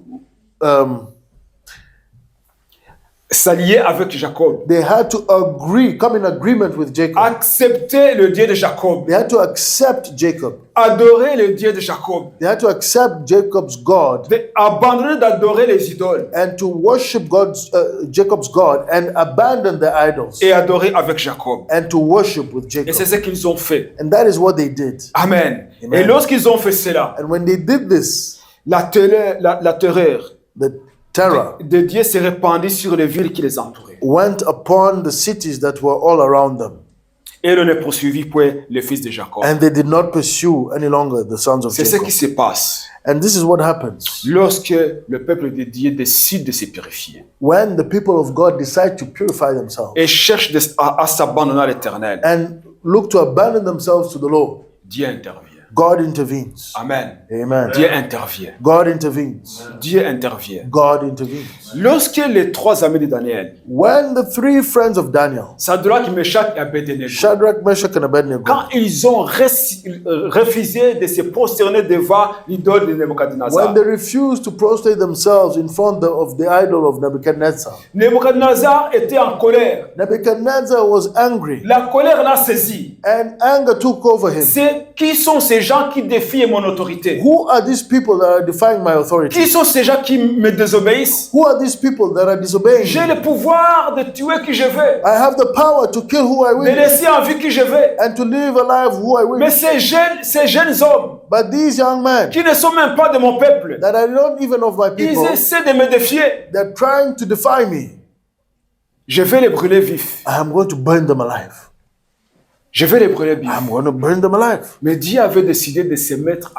s'allier avec Jacob, they had to agree, come in agreement with Jacob. accepter le Dieu de Jacob, They had to accept Jacob. adorer le Dieu de Jacob, They had to accept Jacob's God abandonner d'adorer les idoles and to worship Jacob's God and abandon the idols et adorer avec Jacob. and to worship with Et Jacob. c'est ce qu'ils ont fait. And that is what they did. Amen. Amen. Et lorsqu'ils ont fait cela, And when they did this, la terreur the terror de Dieu s'est répandue sur les villes qui les entouraient. went upon the cities that were all around them. Et ils ne poursuivirent point les fils de Jacob. And they did not pursue any longer the sons of C'est ce Jacob. qui se passe And this is what happens lorsque le peuple de Dieu décide de se purifier when the people of God decide to purify themselves et cherche à s'abandonner à l'Éternel. and look to abandon themselves to the Lord. Dieu intervient. God intervenes. Amen. Amen. Dieu intervient. God intervenes. Dieu intervient. God intervenes. Lorsque les trois amis de Daniel, When the three friends of Daniel, Sadrach, Meshach et Abednego, Shadrach, Meshach, and Abednego, quand ils ont refusé de se prosterner devant l'idole de Nebuchadnezzar, when they refused to prostrate themselves in front of the idol of Nebuchadnezzar, Nebuchadnezzar était en colère. Nebuchadnezzar was angry La colère l'a saisi. and anger took over him. Qui sont ces gens qui défient mon autorité? Who are these people that are defying my authority? Qui sont ces gens qui me désobéissent? Who are these people that are disobeying J'ai me? le pouvoir de tuer qui je veux, I have the power to kill who I de will laisser en vie qui je veux. and to live alive who I Mais will. ces jeunes hommes But these young men qui ne sont même pas de mon peuple, that are not even of my ils people, essaient de me défier. they're trying to defy me. Je vais les brûler vifs. I am going to burn them alive. Je vais les brûler vifs. I'm going to burn them alive. Mais Dieu avait décidé de se mettre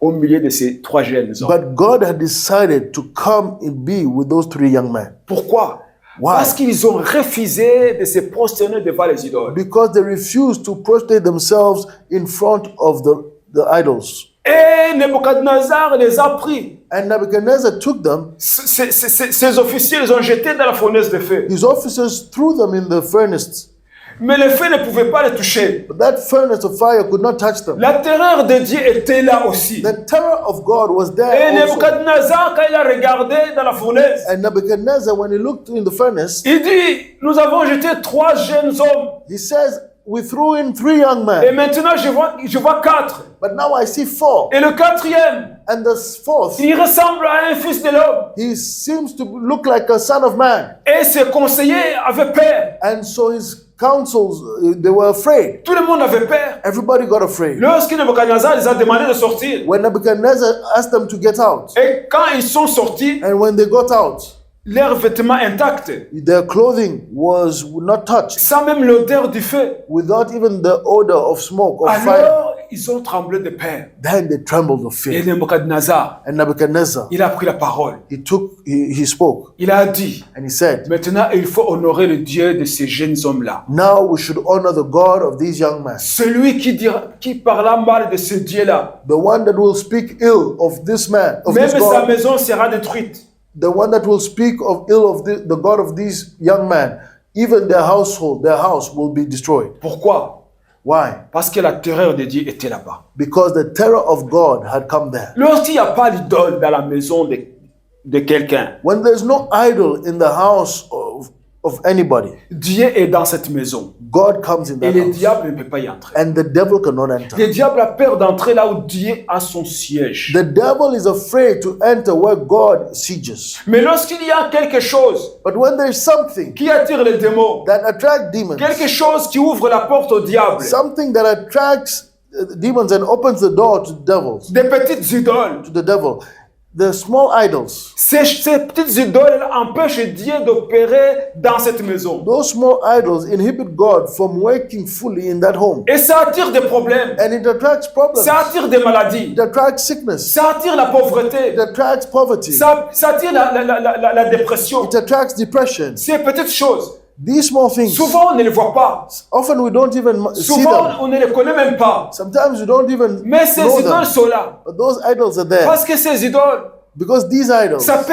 au milieu de ces trois jeunes hommes. But God had decided to come and be with those three young men. Pourquoi? Why? Parce qu'ils ont refusé de se prosterner devant les idoles. Because they refused to prostrate themselves in front of the idols. Et Nebuchadnezzar les a pris. And Nebuchadnezzar took them. Ces officiers les ont jetés dans la fournaise de feu. His officers threw them in the furnace. Mais le feu ne pouvait pas les toucher. But that furnace of fire could not touch them. La terreur de Dieu était là aussi. The terror of God was Et there also. Nebuchadnezzar, quand il a regardé dans la fournaise, And Nebuchadnezzar, when he looked in the furnace, il dit, nous avons jeté trois jeunes hommes. he says, we threw in three young Et men, maintenant, je vois quatre. but now I see four. Et le quatrième, And the fourth, il ressemble à un fils de l'homme. he seems to look like a son of man. Et ses conseillers avaient peur. And so his councils, they were afraid. Tout le monde avait peur. Everybody got afraid. Lorsque Nebuchadnezzar les a demandé de sortir, When Nebuchadnezzar asked them to get out, et quand ils sont sortis, and when they got out, leurs vêtements intacts, their clothing was not touched, sans même l'odeur du feu, without even the odor of smoke or fire. alors ils ont tremblé de peur. Then they trembled of Et fear. Nebuchadnezzar, And Nebuchadnezzar, il a pris la parole. he spoke, Il a dit, and he said, maintenant il faut honorer le Dieu de ces jeunes hommes-là. now we should honor the God of these young men. Celui qui parla mal de ce Dieu-là, The one that will speak ill of this man, of même this sa God, maison sera détruite. the one that will speak of ill of the God of these young men, even their household, their house will be destroyed. Pourquoi? Why? Parce que la terreur de Dieu était là-bas. Because the terror of God had come there. Lorsqu'il n'y a pas d'idole dans la maison de quelqu'un, When there's no idol in the house of anybody, Dieu est dans cette maison. God comes in Et that le house. diable ne peut pas y entrer. And the devil cannot enter. Le diable a peur d'entrer là où Dieu a son siège. The devil is afraid to enter where God sieges. Mais lorsqu'il y a quelque chose But when there's something qui attire les démons, that attracts demons, quelque chose qui ouvre la porte au diable, something that attracts demons and opens the door to devils, des petites idoles, to the devil, the small idols, ces petites idoles empêchent Dieu d'opérer dans cette maison. those small idols inhibit God from working fully in that home. Et ça attire des problèmes, And it attracts problems. ça attire des maladies, It attracts sickness. ça attire la pauvreté, It attracts poverty. ça attire la dépression. It attracts depression. Ces petites choses, These small things, souvent on ne les voit pas, often we don't even see souvent them. on ne les connaît même pas. Sometimes we don't even Mais ces know idoles them. sont là. But those idols are there Parce que ces idoles Because these idols, Ça peut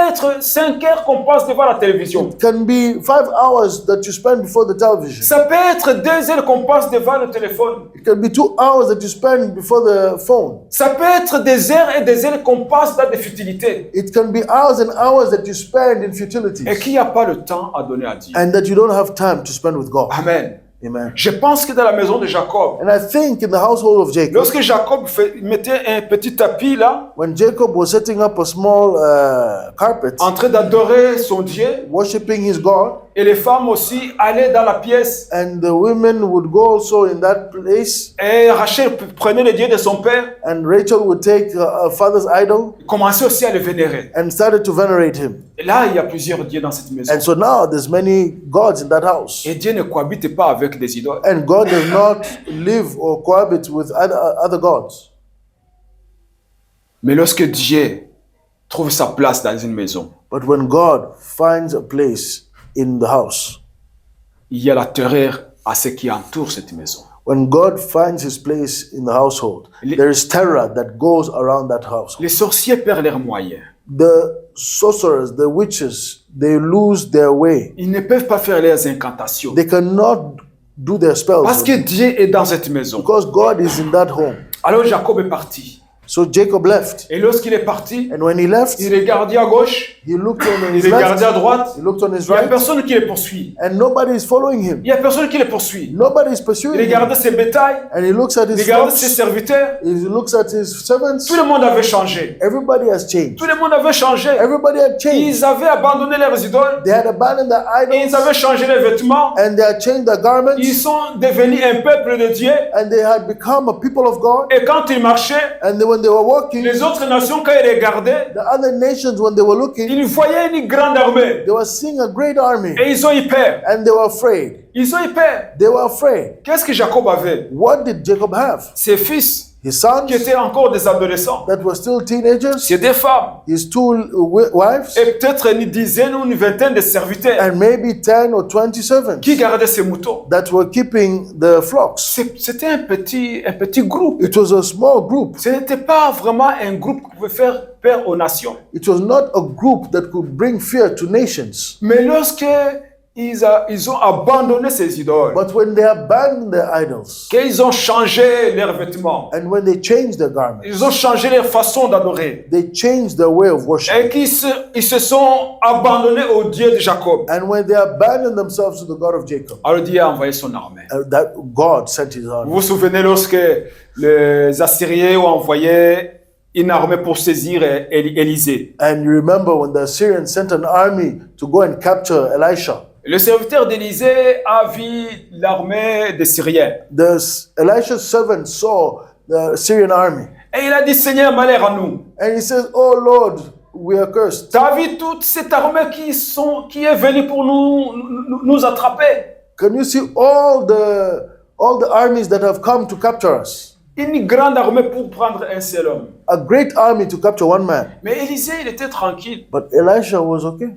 être 5 heures qu'on passe devant la télévision. it can be 5 hours that you spend before the television. Ça peut être 2 heures qu'on passe devant le téléphone. It can be 2 hours that you spend before the phone. Ça peut être des heures et des heures qu'on passe dans des futilités. It can be hours and hours that you spend in futilities. Et qu'il n'y a pas le temps à donner à Dieu. And that you don't have time to spend with God. Amen. Amen. Je pense que dans la maison de Jacob, And I think in the household of Jacob, lorsque Jacob mettait un petit tapis là, when Jacob was setting up a small carpet, en train d'adorer son Dieu, worshiping his God, et les femmes aussi allaient dans la pièce, and the women would go also in that place, et Rachel prenait le Dieu de son père, and Rachel would take her father's idol commençait aussi à le vénérer. and started to venerate him. Et là, il y a plusieurs dieux dans cette maison. And so now there's many gods in that house. Et Dieu ne cohabite pas avec des idoles. And God does not live or cohabit with other gods. Mais lorsque Dieu trouve sa place dans une maison, But when God finds a place in the house, il y a la terreur à ce qui entoure cette maison. when God finds his place in the household, there is terror that goes around that house. Les sorciers perdent leurs moyens. The sorcerers, the witches, they lose their way. Ils ne peuvent pas faire leurs incantations. They cannot do their spells Parce que Dieu est dans cette maison. because God is in that home. Alors Jacob est parti. So Jacob left. Et lorsqu'il est parti, And when he left, il regardait à gauche, he looked on il his regardait à left, droite. he looked on his Il n'y a right, personne qui le poursuit. and nobody is following him. Il n'y a personne qui le poursuit. Nobody is Il pursuing him. regardait ses bétails, And he looks at il his regardait ses flocks, serviteurs. he looks at his servants. Tout le monde avait changé. Everybody has changed. Tout le monde avait changé. Everybody had changed. Ils avaient abandonné leurs idoles. They had abandoned their Ils idols avaient changé les vêtements. and they had changed their Ils garments sont devenus un peuple de Dieu. and they had become a people of God. Et quand ils marchaient, And when they were walking, les autres nations, quand ils regardaient, the other nations, when they were looking, ils voyaient une grande armée. they were seeing a great army Et ils ont eu peur. and they were afraid. Ils ont eu peur. They were afraid. Qu'est-ce que Jacob avait? What did Jacob have? Ses fils, His sons qui étaient encore des adolescents. that were still teenagers, C'est des femmes. his two wives, Et peut-être une dizaine ou une vingtaine de serviteurs and maybe 10 or 20 servants qui gardaient ces moutons. that were keeping the flocks. C'était un petit groupe. It was a small group. Ce n'était pas vraiment un groupe qui pouvait faire peur aux nations. It was not a group that could bring fear to nations. Mais lorsque ils ont abandonné ces idoles, But when they abandoned their idols qu'ils ont changé leurs vêtements, and when they changed their garments, ils ont changé leur façon d'adorer, they changed their way of worship. et qu'ils se sont abandonnés au Dieu de Jacob, And when they abandoned themselves to the God of Jacob, alors Dieu a envoyé son armée. that God sent his Vous army. vous souvenez lorsque les Assyriens ont envoyé une armée pour saisir Élisée. And you remember when the Assyrians sent an army to go and capture Elisha. Le serviteur d'Élisée a vu l'armée des Syriens. Elisha's servant saw the Syrian army. Et il a dit, Seigneur, malheur à nous. And he says, "Oh Lord, we are cursed. Tu as vu toute cette armée qui est venue pour nous attraper. Can you see all the armies that have come to capture us? Une grande armée pour prendre un seul homme. A great army to capture one man." Mais Élisée, il était tranquille. But Elisha was okay.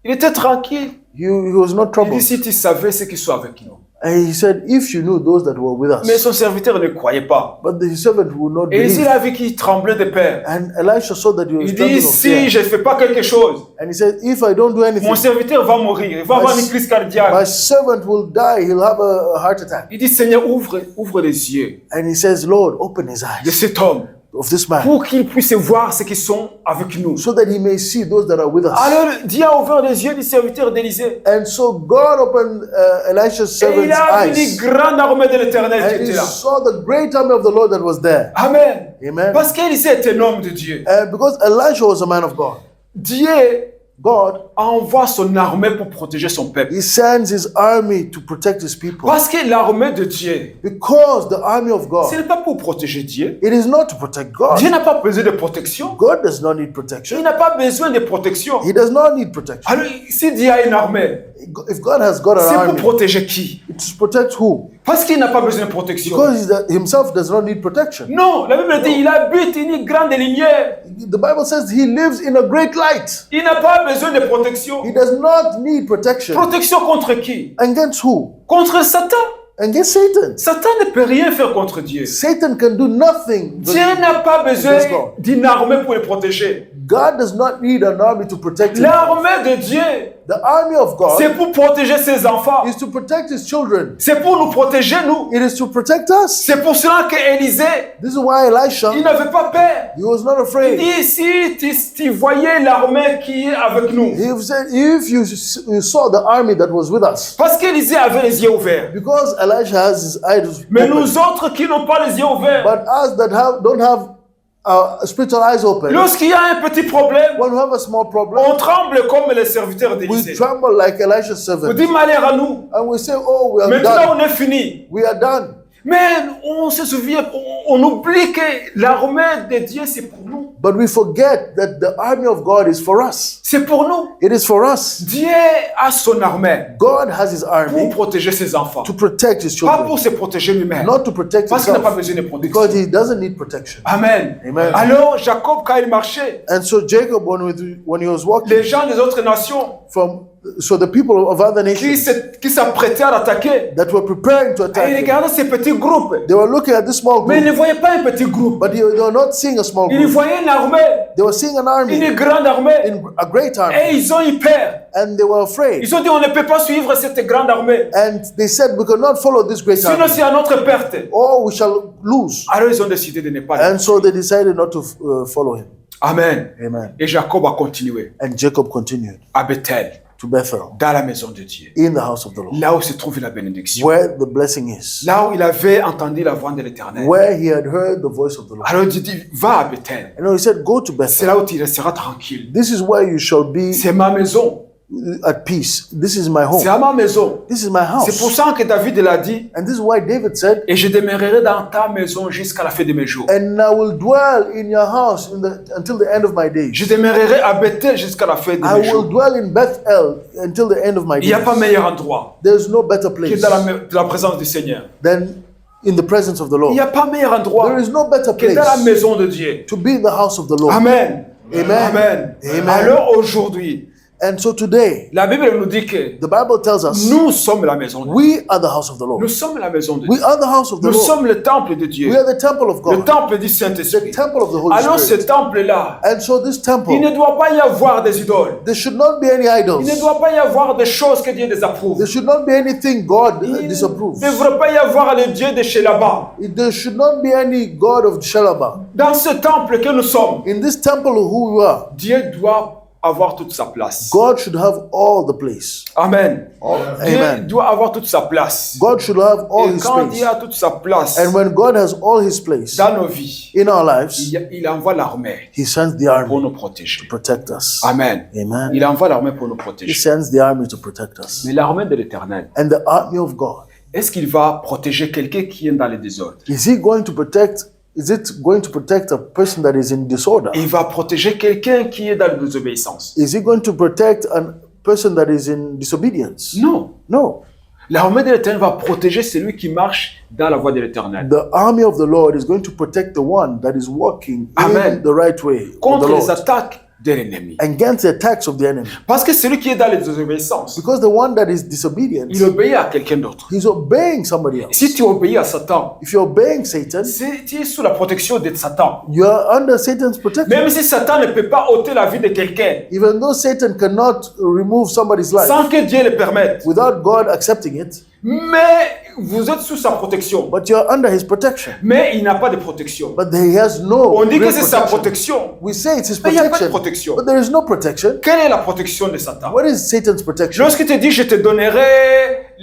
Il était tranquille. He was not Il troubled. dit, si tu savais ce qui sont avec nous. And he said, "If you knew those that were with Mais us." son serviteur ne croyait pas. But the servant would not Et ici, il believe. a vu qu'il tremblait de peur. And Elisha saw that he was Il trembling dit, of si fear. je ne fais pas quelque chose, And he said, "If I don't do anything, mon serviteur va mourir. Il va avoir une crise cardiaque. my servant will die. He'll have a heart attack." Il dit, Seigneur, ouvre les yeux And he says, "Lord, open his de eyes cet homme of this man pour qu'il puisse voir ceux qui sont avec nous. so that he may see those that are with us." Alors, Dieu a ouvert les yeux du serviteur d'Élisée. And so God opened Elisha's Et il servant's a vu une eyes. grande armée de l'Éternel qui And he était là. saw the great army of the Lord that was there. Amen. Amen. Parce qu'Élisée était un homme de Dieu. Because Elisha was a man of God. Dieu God, envoie son armée pour protéger son peuple. he sends his army to protect his people. Parce que l'armée de Dieu, Because the army of ce God, n'est pas pour protéger Dieu. it is not to protect God. Dieu n'a pas besoin de protection. God does not need Il protection. n'a pas besoin de protection. He does not need protection. Alors, si Dieu a une armée, If God has got c'est an pour army, protéger qui? it's to protect who? Parce qu'il n'a pas besoin de protection. Because himself does not need protection. Non, la Bible dit il habite une grande lumière. The Bible says he lives in a great light. Il n'a pas besoin de protection. He does not need protection. Protection contre qui? Against who? Contre Satan. Against Satan. Satan ne peut rien faire contre Dieu. Satan can do nothing. Dieu n'a pas besoin Against God. d'une armée pour le protéger. God does not need an army to protect him. L'armée de Dieu, The army of God c'est pour protéger ses enfants. is to protect his children. C'est pour nous protéger, nous. It is to protect us. C'est pour cela qu'Élisée, This is why Elisha, il n'avait pas peur. he was not Il afraid. dit, si tu voyais l'armée qui est avec nous. He said, if you saw the army that was with us, Parce qu'Élisée avait les yeux ouverts. because Elisha has his eyes Mais open, nous autres qui n'ont pas les yeux ouverts, but us that don't have spiritual eyes open, lorsqu'il y a un petit problème, when we have a small problem, on tremble comme les serviteurs we d'Élisée. tremble like Elisha's On servant, dit malheur à nous. and we say, oh, we are Maintenant, done. on est fini. We are done. Mais on se souvient, on oublie que l'armée de Dieu, c'est pour nous. But we forget that the army of God is for us. C'est pour nous. It is for us. Dieu a son armée God has his pour army protéger ses enfants. to protect his Pas children, pour se protéger lui-même. not to protect Parce qu'il n'a pas himself, besoin de protection. because he doesn't need protection. Amen. Amen. Alors, Jacob, quand il marchait, And so Jacob, when he was walking les gens des autres nations so the people of other nations qui s'apprêtaient à l'attaquer, that were preparing to et attack ils him, regardaient ces petits groupes. they were looking at this small Mais ils group, ne voyaient pas un petit groupe. but they were not seeing a small Ils group. voyaient une armée, They were seeing an army, une grande armée. a great army, Et ils ont eu peur. and they were afraid. Ils ont dit, on ne peut pas suivre cette grande armée. And they said, we cannot follow this great Sinon, army, c'est à notre perte. or we shall lose. Alors, ils ont décidé de ne pas And so they decided not to follow him. Amen. Amen. Et Jacob a continué And Jacob continued à Bethel, to Bethel, dans la maison de Dieu, in the house of the Lord, là où se trouve la bénédiction, where the blessing is, là où il avait entendu la voix de l'Éternel. where he had heard the voice of the Lord. Alors il dit, va à Bethel, And he said, go to c'est Bethel. là où tu resteras tranquille. This is where you shall be C'est ma maison, at peace. This is my c'est home. à ma maison. This is my C'est pour house. ça que David l'a dit, And this is why David said, et je demeurerai dans ta maison jusqu'à la fin de mes jours. and I will dwell in your house until the end of my days. Je demeurerai à Bethel jusqu'à la fin de I mes will jours. dwell in Bethel until the end of my Il n'y a days. pas meilleur endroit There's no better que place dans la présence du Seigneur. than in the presence of the Il Lord. n'y a pas meilleur endroit There is no better que dans la place maison de Dieu. to be in the house of the Lord. Amen. Amen. Amen. Amen. Alors aujourd'hui, And so today, la Bible nous dit que the Bible tells us nous sommes la maison de Dieu. we are the house of the Nous Lord. sommes la maison de We Dieu. are the house of the Nous Lord. sommes le temple de Dieu. We are the temple of Le God, temple du the Saint-Esprit. temple of the Holy Alors ce Spirit. temple-là, And so this il temple, ne doit pas y avoir des idoles. there should not be any Il idols. ne doit pas y avoir des choses que Dieu désapprouve. There should not be anything God Il disapproves. ne devrait pas y avoir le Dieu de chez là-bas. There should not be any God of Shelaba. Dans ce temple que nous sommes, In this temple of who we are, Dieu doit avoir toute sa place. God should have all the place. Amen. Dieu Amen. doit avoir toute sa place. God should have all Et his quand space. Dieu a toute sa place And when God has all his place dans nos vies, in our lives, il envoie l'armée he sends the pour army nous protéger. to protect us. Amen. Amen. Il envoie l'armée pour nous He protéger. sends the army to protect us. Mais l'armée de l'Éternel, And the army of God, est-ce qu'il va protéger quelqu'un qui est dans le désordre? is it going to protect a person that is in disorder? Il va protéger quelqu'un qui est dans la désobéissance? Is it going to protect a person that is in disobedience? Non. No. L'armée de l'Éternel va protéger celui qui marche dans la voie de l'Éternel. The army of the Lord is going to protect the one that is walking Amen. in the right way of the Contre les Lord attaques de l'ennemi. against the attacks of the enemy. Parce que celui qui est dans la désobéissance, Because the one that is disobedient, il obéit à quelqu'un d'autre. he's obeying somebody else. Si tu obéis à Satan, If you're obeying Satan, tu es sous la protection de Satan. you're under Satan's protection. Même si Satan ne peut pas ôter la vie de quelqu'un Even though Satan cannot remove somebody's life sans que Dieu le permette, without God accepting it, mais vous êtes sous sa protection. but you're under his protection. Mais il n'a pas de protection. But he has no On dit que real c'est sa protection. protection. We say it's his Mais il n'y a pas de protection, protection. but there is no protection. Quelle est la protection de Satan? What is Satan's protection? Lorsqu'il te dit, je te donnerai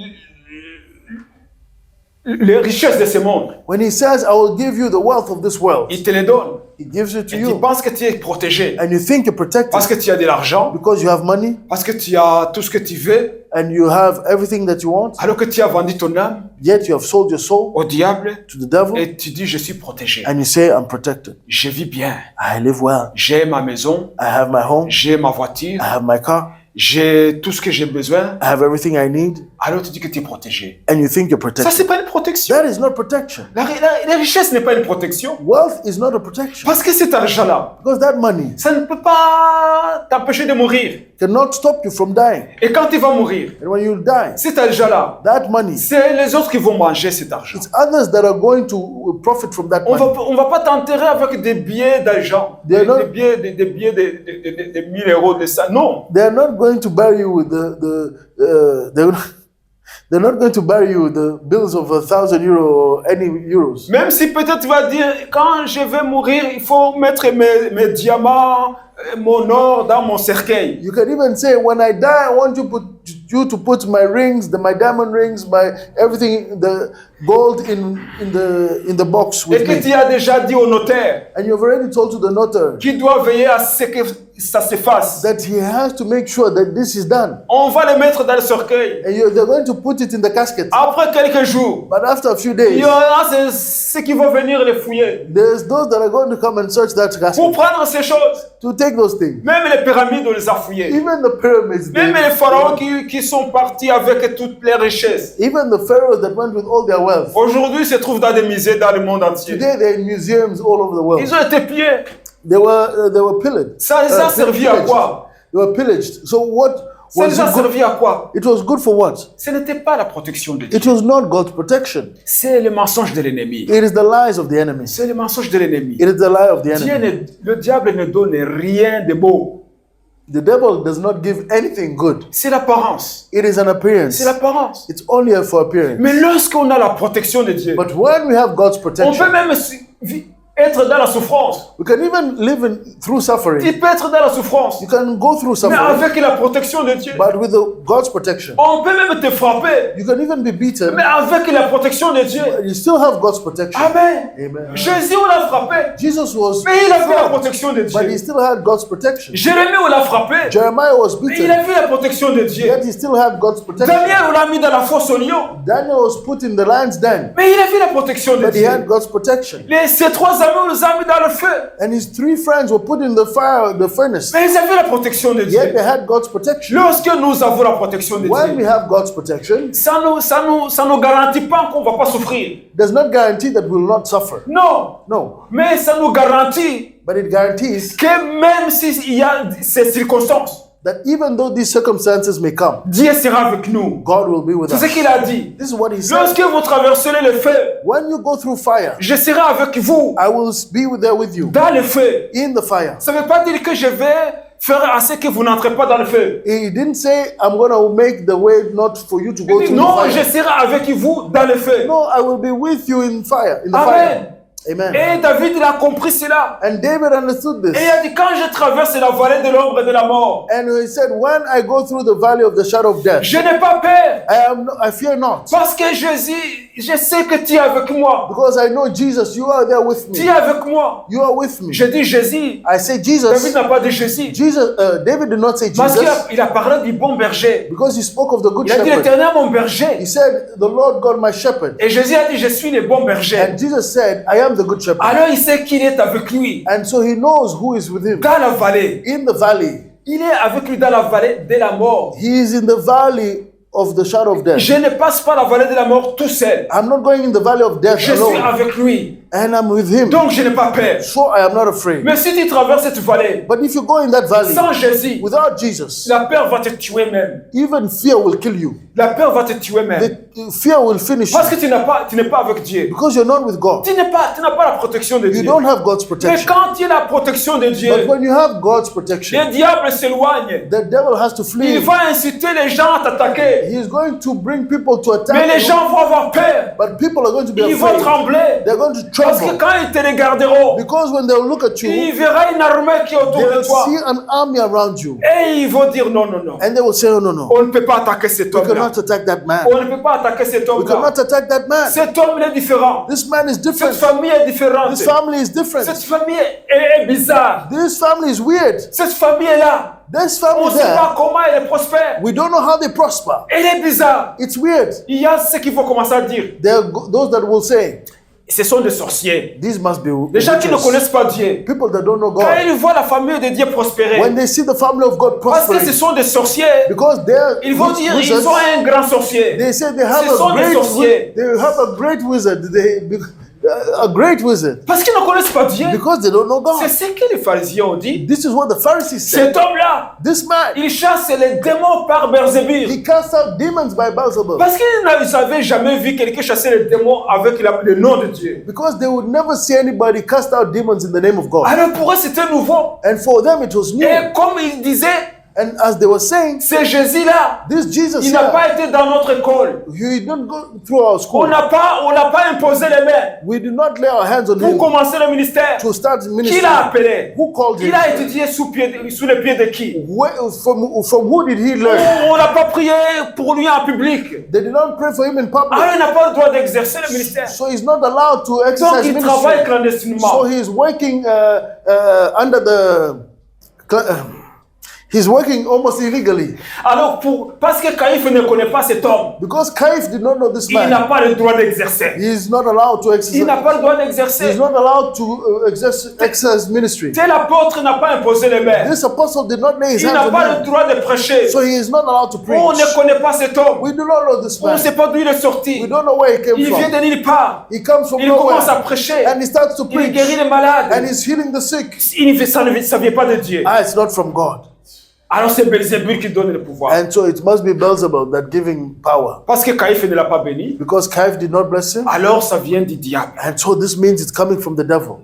les richesses de ce monde, When he says, I will give you the wealth of this world, il te les donne. he gives it to Et tu you. penses que tu es protégé And you think you're protected parce que tu as de l'argent, because you have money parce que tu as tout ce que tu veux, and you have everything that you want, alors que tu as vendu ton âme yet you have sold your soul au diable to the devil, et tu dis, je suis protégé. and you say, I'm protected. Je vis bien. I live well. J'ai ma maison, I have my home. j'ai ma voiture. I have my car. j'ai tout ce que j'ai besoin, I have everything I need, alors tu dis que tu es protégé. and you think you're Ça, protected. c'est pas une protection. That is not protection. La richesse n'est pas une protection. Wealth is not a protection. Parce que cet argent-là, Because that money ça ne peut pas t'empêcher de mourir. cannot stop you from dying. Et quand tu vas mourir, And when you die, cet argent-là, that money, c'est les autres qui vont manger cet argent. it's others that are going to profit from that money. On va pas t'enterrer avec des billets d'argent, des They're not- billets de 1000 euros, de ça. Non. They are not going to bury you with they're not going to bury you with the bills of €1,000 or any euros. Même si peut-être tu vas dire, quand je vais mourir, il faut mettre mes diamants, mon or dans mon cercueil. You can even say, when I die, I want you to put my rings, my diamond rings, my everything, the gold in the box Et with que me. tu as déjà dit au notaire And you've already told to the notary qu'il doit veiller à ce que ça se fasse. that he has to make sure that this is done. On va le mettre dans le cercueil. And they're going to put it in the casket. Après quelques jours, But after a few il days, y aura ceux qui vont venir le fouiller there's those that are going to come and search that pour casket prendre ces choses. to take those things. Même les pyramides, on les a fouillées. Even the pyramids, Même les pharaons qui sont partis avec toutes les richesses. even the pharaohs that went with all their wealth, Aujourd'hui, se trouvent dans des musées dans le monde entier. today they're in museums all over the world. Ils ont été pillés. They were pillaged. Ça les a servi à pillaged. quoi? They were pillaged. So what Ça was les a it good? servi à quoi? It was good for what? Ce n'était pas la protection de Dieu. It was not God's protection. C'est le mensonge de l'ennemi. It is the lies of the enemy. C'est le mensonge de l'ennemi. It is the lie of the enemy. Le diable ne donne rien de beau. The devil does not give anything good. C'est l'apparence. It is an appearance. C'est l'apparence. It's only for appearance. Mais lorsqu'on a la protection de Dieu, But when we have God's on protection, peut même être dans la souffrance. we can even live through suffering. Il peut être dans la souffrance. You can go through Mais suffering, avec la protection de Dieu, but with God's protection, on peut même te frapper. you can even be beaten. Mais avec la protection de Dieu. You still have God's protection. Amen. Amen. Jésus, on l'a frappé. Jesus was Mais il a vu la flogged, protection de but he Dieu. still had God's protection. Jérémie, on l'a frappé. Jeremiah was Mais il beaten, a vu la protection de Dieu. yet he still had God's protection. Daniel, on l'a mis dans la fosse au lion. Daniel was put in the lion's den, Mais il a vu la protection de but he had Dieu. God's protection. Ses trois amis, on les a mis dans le feu. And his 3 friends were put in the fire, the furnace, Mais ils avaient la protection de yet Dieu. they had God's protection. Lorsque nous avons la protection de When we Dieu, have God's protection, ça nous garantit pas qu'on va pas souffrir. does not guarantee that we will not suffer. Non. No, Mais ça nous garantit but it guarantees que même s'il y a ces circonstances, that even though these circumstances may come, Dieu sera avec nous. God will be with C'est us. ce qu'il a dit. This is what he said. Lorsque vous traverserez le feu, When you go through fire, je serai avec vous I will be there with you dans le feu. in the fire. Ça ne veut pas dire que je vais faire assez que vous n'entrez pas dans le feu. He didn't say, I'm going to make the way not for you to go Il dit, through non, the je fire. serai avec vous dans le feu. No, I will be with you in fire, in the Amen. fire. Amen. Et David, il a compris cela. And David understood Et this. il a dit, quand je traverse la vallée de l'ombre et de la mort, And he said, when I go through the valley of the shadow of death, je n'ai pas peur. I fear not. Parce que Jésus, je sais que tu es avec moi. Because I know Jesus, you are there with Tu me. es avec moi. You are with me. Je dis Jésus. I say David Jesus. n'a pas dit Jésus. David did not say Parce qu'il Jesus il a parlé du bon berger. because he spoke of the good Il a dit shepherd. l'Éternel mon berger. He said, the Lord God my shepherd. Et Jésus a dit, je suis le bon berger. And Jesus said, I am the good shepherd. Alors il sait qu'il est avec lui And so he knows who is with him. dans la vallée. In the valley, Il est avec lui dans la vallée de la mort. he is in the valley of the shadow of death. Je ne passe pas la vallée de la mort tout seul. I'm not going in the valley of death Je suis alone. avec lui. And I'm with him. Donc je n'ai pas peur. So I am not afraid. Mais si tu traverses cette vallée But if you go in that valley sans Jésus, without Jesus, la peur va te tuer même. even fear will kill you. La peur va te tuer même. The fear will finish you Parce que tu n'es pas avec Dieu. because you're not with God. Tu n'as pas la protection de You Dieu. don't have God's Mais protection. quand tu as la protection de Dieu, But when you have God's protection, le diable s'éloigne. the devil has to Il flee. va inciter les gens à t'attaquer. He is going to bring people to attack Mais les you. gens vont avoir peur. But people are going to be Ils vont afraid. trembler. They're going to Parce que tremble. quand ils te regarderont, Because when they'll look at you, ils verront une armée qui est autour they de will toi. see an army around you. Et ils vont dire non, non, non. And they will say, oh, no, no. On ne peut pas attaquer cet We homme-là. cannot attack that man. On ne peut pas attaquer cet We homme-là. cannot attack that man. Cet homme il est différent. This man is Cette different. famille est différente. This family is Cette different. famille est bizarre. This family is weird. Cette famille est là. This On family ne sait there, pas comment elle est prospère. we don't know how they prosper. Elle est bizarre. It's weird. Il y a ceux qui vont commencer à dire, There are those that will say, ce sont des sorciers. These must be Des gens qui ne witches. connaissent pas Dieu. People that don't know Quand God. ils voient la famille de Dieu prospérer, When they see the family of God parce que ce prospering, sont des sorciers, because they're ils vont dire ils wizards, ont un grand sorcier. they say they have Ce sont des a sorciers. great wizard. A great wizard. Parce qu'ils ne connaissent pas Dieu. Because they don't know C'est God. ce que les pharisiens ont dit. This is what the Pharisees said. Cet homme-là, This man, il chasse les démons par Beelzébul. he casts out demons by Beelzebub. Parce qu'ils n'avaient jamais vu quelqu'un chasser les démons avec le nom de Dieu. Because they would never see anybody cast out demons in the name of God. Alors pour eux, c'était nouveau. And for them it was new. Et comme ils disaient, And as they were saying, c'est Jésus-là. this Jesus Il n'a here, pas été dans notre école. he didn't go through our On school. n'a pas imposé les mains We did not lay our hands on pour him commencer le ministère. to start Qui ministry. l'a appelé? Who called him? Il a étudié sous les pieds de qui? From who did he learn? On n'a pas prié pour lui en public. They did not pray for him in public. Alors il n'a pas le droit d'exercer le ministère. So he's not allowed to Donc exercise il travaille ministry. clandestinement. So he's working under he's working almost illegally. Alors parce que Caïphe ne connaît pas cet homme, Because Caïphe did not know this il n'a man. pas le droit d'exercer. He is not allowed to exercise. Il n'a pas le droit He is d'exercer. not allowed to exercise ministry. Tel apôtre n'a pas imposé les mains. This apostle did not lay his Il n'a hands pas on le him. droit de prêcher. So he is not allowed to preach. On ne connaît pas cet homme. We do not know this On ne man. sait pas d'où il est We sorti. don't know where he came Il vient from. de nulle part. He comes from Il commence à nowhere. prêcher. And he starts to Il preach. guérit les And malades. he's healing the sick. Ça ne vient pas de Dieu. Ah, it's not from God. Alors c'est Beelzébul qui donne le pouvoir. And so it must be Beelzebub that giving power. Parce que Caïphe ne l'a pas béni, Because Caïphe did not bless him. alors ça vient du diable. And so this means it's coming from the devil.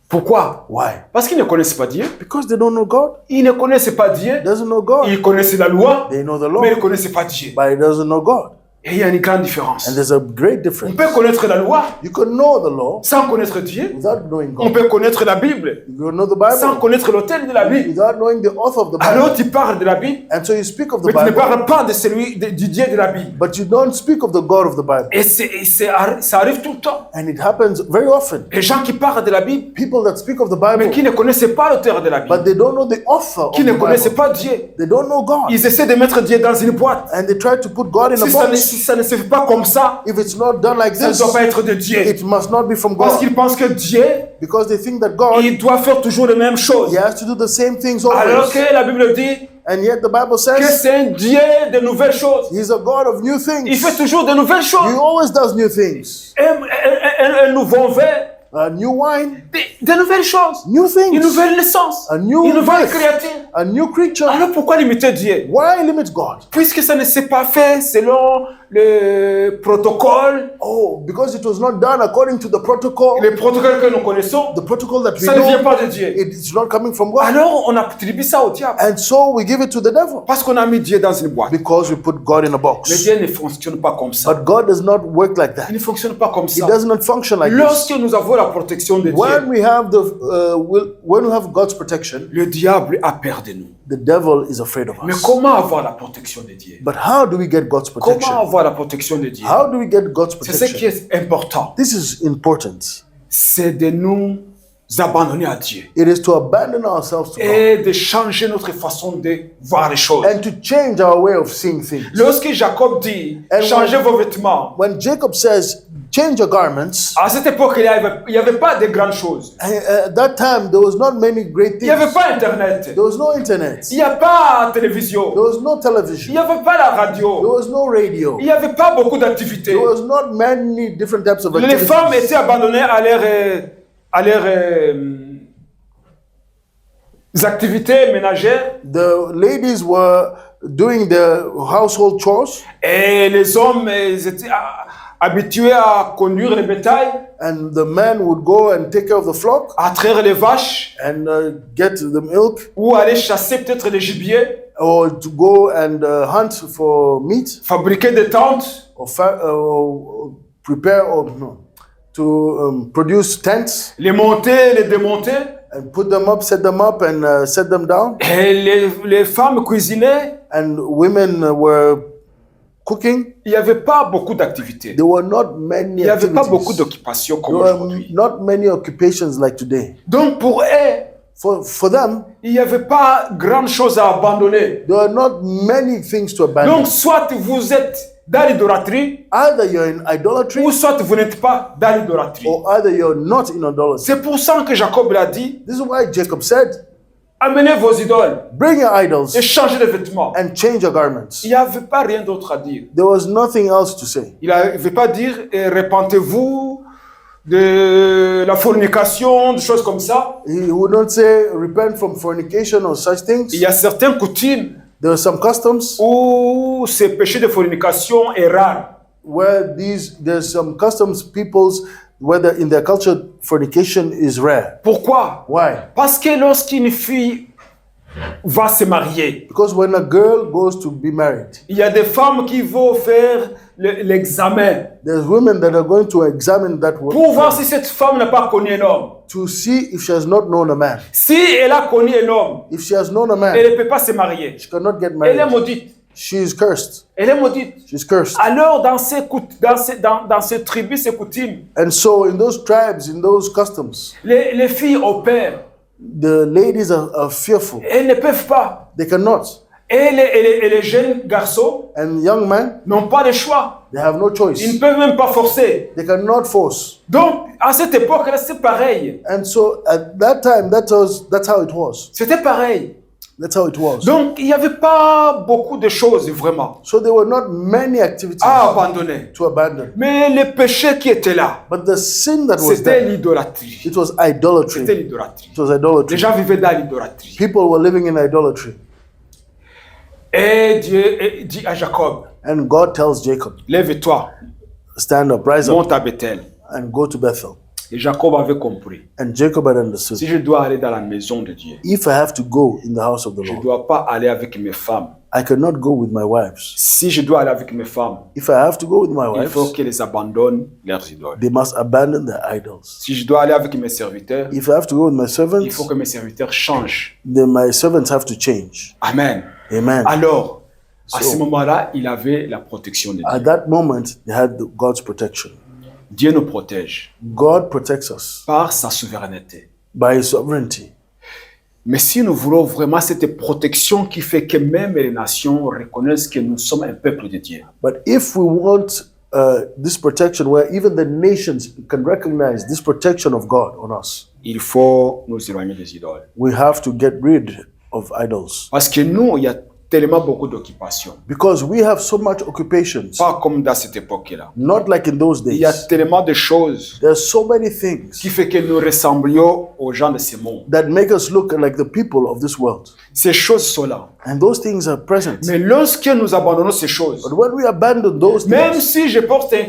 Pourquoi? Why? Parce qu'ils ne connaissent pas Dieu. Because they don't know God. Ils ne connaissent pas Dieu. Doesn't know God. Ils connaissent la loi, They know the mais ils law, ne connaissent pas Dieu. but he doesn't know God. Et il y a une grande différence. And there's a great On difference. peut connaître la loi You can know the law sans connaître Dieu. without knowing On God. peut connaître la Bible You can know the sans Bible connaître l'auteur de la Bible. without knowing the author of the Bible. Alors tu parles de la Bible, And so you speak of the mais tu ne Bible, parles pas de du Dieu de la Bible. but you don't speak of the God of the Bible. Et ça arrive tout le temps. And it happens very often. Les gens qui parlent de la Bible, People that speak of the mais Bible, qui ne connaissent pas l'auteur de la but Bible, they don't know the author of qui the ne connaissent Bible. pas Dieu. They don't know God. Ils essaient de mettre Dieu dans une boîte. And they try to put God in a Si box. ça ne se fait pas comme ça, If it's not done like ça ne this, doit pas être de Dieu. it must not be from Parce God. qu'ils pensent que Dieu, Because they think that God, il doit faire toujours les mêmes choses. he has to do the same things Alors always. que la Bible dit And yet the Bible que says c'est un Dieu de nouvelles choses. he's a God of new Il things. fait toujours de nouvelles He choses. always does new things. Un nouveau vin, New wine, de nouvelles choses. new Une things, nouvelle naissance. a new Une nouvelle birth, créature. a new creature. Alors pourquoi limiter Dieu? Why limit God? Puisque ça ne s'est pas fait selon le protocole, Oh, because it was not done according to the protocol. les protocoles que nous connaissons, The protocol that we ça ne vient know, pas de Dieu. it's not coming from God. Alors on attribue ça au diable. And so we give it to the devil Parce qu'on a mis Dieu dans une boîte. because we put God in a Mais box. Dieu ne fonctionne pas comme ça. But God does not work like that. Il ne fonctionne pas comme It ça. does not function like this. Lorsque nous avons la protection de When Dieu, we have when we have God's protection, le diable a peur de nous. the devil is afraid of Mais us. comment avoir la protection de Dieu? But how do we get God's Comment protection? avoir la protection de Dieu? How do we get God's C'est ce qui protection? est important. This is important. C'est de nous abandonner à Dieu. It is to abandon ourselves to God Et de changer notre façon de voir les choses. and to change our way of seeing things. Lorsque Jacob dit And changez vos vêtements, When Jacob says, change your garments, à cette époque, il n'y avait pas de grandes choses. at that time there was not many great Il n'y avait things. pas Internet. There was no internet. Il n'y a pas télévision. There was no Il television. n'y avait pas la There radio. was no radio. Il n'y avait pas beaucoup d'activités. There was not many different types of Les activities. femmes étaient abandonnées à leurs activités ménagères The ladies were doing the household chores, et les hommes étaient habitués à conduire les bétails, and the men would go and take care of the flock à traire les vaches and get the milk, ou aller chasser peut-être les gibiers, or to go and hunt for meat, fabriquer des tentes, or prepare or no, to produce tents les monter, les démonter. and put them up, set them up, and set them down. Et les femmes cuisinaient. And women were cooking. Il n'y avait pas beaucoup d'activités. There were not many Il n'y avait pas beaucoup activities. d'occupations There comme were aujourd'hui. not many occupations like today. Donc pour eux, For them, il n'y avait pas grand chose à abandonner. there are not many things to abandon. Donc soit vous êtes dans l'idolâtrie, Either you're in idolatry ou soit vous n'êtes pas dans l'idolâtrie. or either you're not in idolatry. C'est pour ça que Jacob l'a dit, This is why Jacob said, amenez vos idoles bring your idols et changez de vêtements. and change your garments. Il n'y avait pas rien d'autre à dire. There was nothing else to say. Il ne veut pas dire repentez-vous de la fornication, des choses comme ça. He would not say repent from fornication or such things. Il y a certaines coutumes There are some customs où ce péché de fornication est rare. where there's some customs peoples, whether in their culture fornication is rare. Pourquoi? Why? Parce que lorsqu'une fille va se marier, Because when a girl goes to be married, il y a des femmes qui vont faire l'examen there's women that are going to examine that pour woman voir si cette femme n'a pas connu un homme. to see if she has not known a man. Si elle a connu un homme, If she has known a elle man, ne peut pas se marier. she cannot get Elle est married. maudite. She is cursed. Elle est maudite. She's cursed. Alors, dans ces tribus, ces coutumes, And so in those tribes, in those customs, les filles opèrent. the ladies are fearful. Elles ne peuvent pas. They cannot. Et les jeunes garçons And young men, n'ont pas de choix. they have no Ils ne choice. peuvent même pas forcer. They cannot force. Donc, à cette époque-là, c'est pareil. And so at that time, that's how it was. C'était pareil. That's how it was. Donc, il n'y avait pas beaucoup de choses, vraiment, So there were not many activities à abandonner. to abandon. Mais le péché qui était là, But the sin that was c'était there, l'idolâtrie. it was C'était idolatry. l'idolâtrie. It was Les idolatry. gens vivaient dans l'idolâtrie. People were living in idolatry. Et Dieu dit à Jacob, And God tells Jacob, lève-toi, stand up, rise up, monte à Bethel. and go to Bethel. Et Jacob avait compris. And Jacob had Si understood, je dois aller dans la maison de Dieu, if I have to go in the house of the je ne Lord, dois pas aller avec mes femmes. I cannot go with my wives. Si je dois aller avec mes femmes, If I have to go with my il faut wives, qu'elles abandonnent leurs idoles. they must abandon their idols. Si je dois aller avec mes serviteurs, If I have to go with my il servants, faut que mes serviteurs changent. then my servants have to change. Amen. Amen. Alors, à So- ce moment-là, il avait la protection de Dieu. At that moment, they had God's protection. Dieu nous protège God protects us par sa souveraineté. by His sovereignty. Mais si nous voulons vraiment cette protection qui fait que même les nations reconnaissent que nous sommes un peuple de Dieu, But if we want this protection, where even the nations can recognize this protection of God on us, il faut nous éloigner des idoles. we have to get rid of idols. Parce que nous, il y a tellement beaucoup d'occupations. Because we have so much occupations, Pas comme dans cette époque-là. not like in those Il y a days. tellement de choses There are so many things qui fait que nous ressemblions aux gens de ce monde. that make us look like the people of this world. Ces choses sont là. And those things are present. Mais lorsque nous abandonnons ces choses, But when we abandon those même things, si je porte un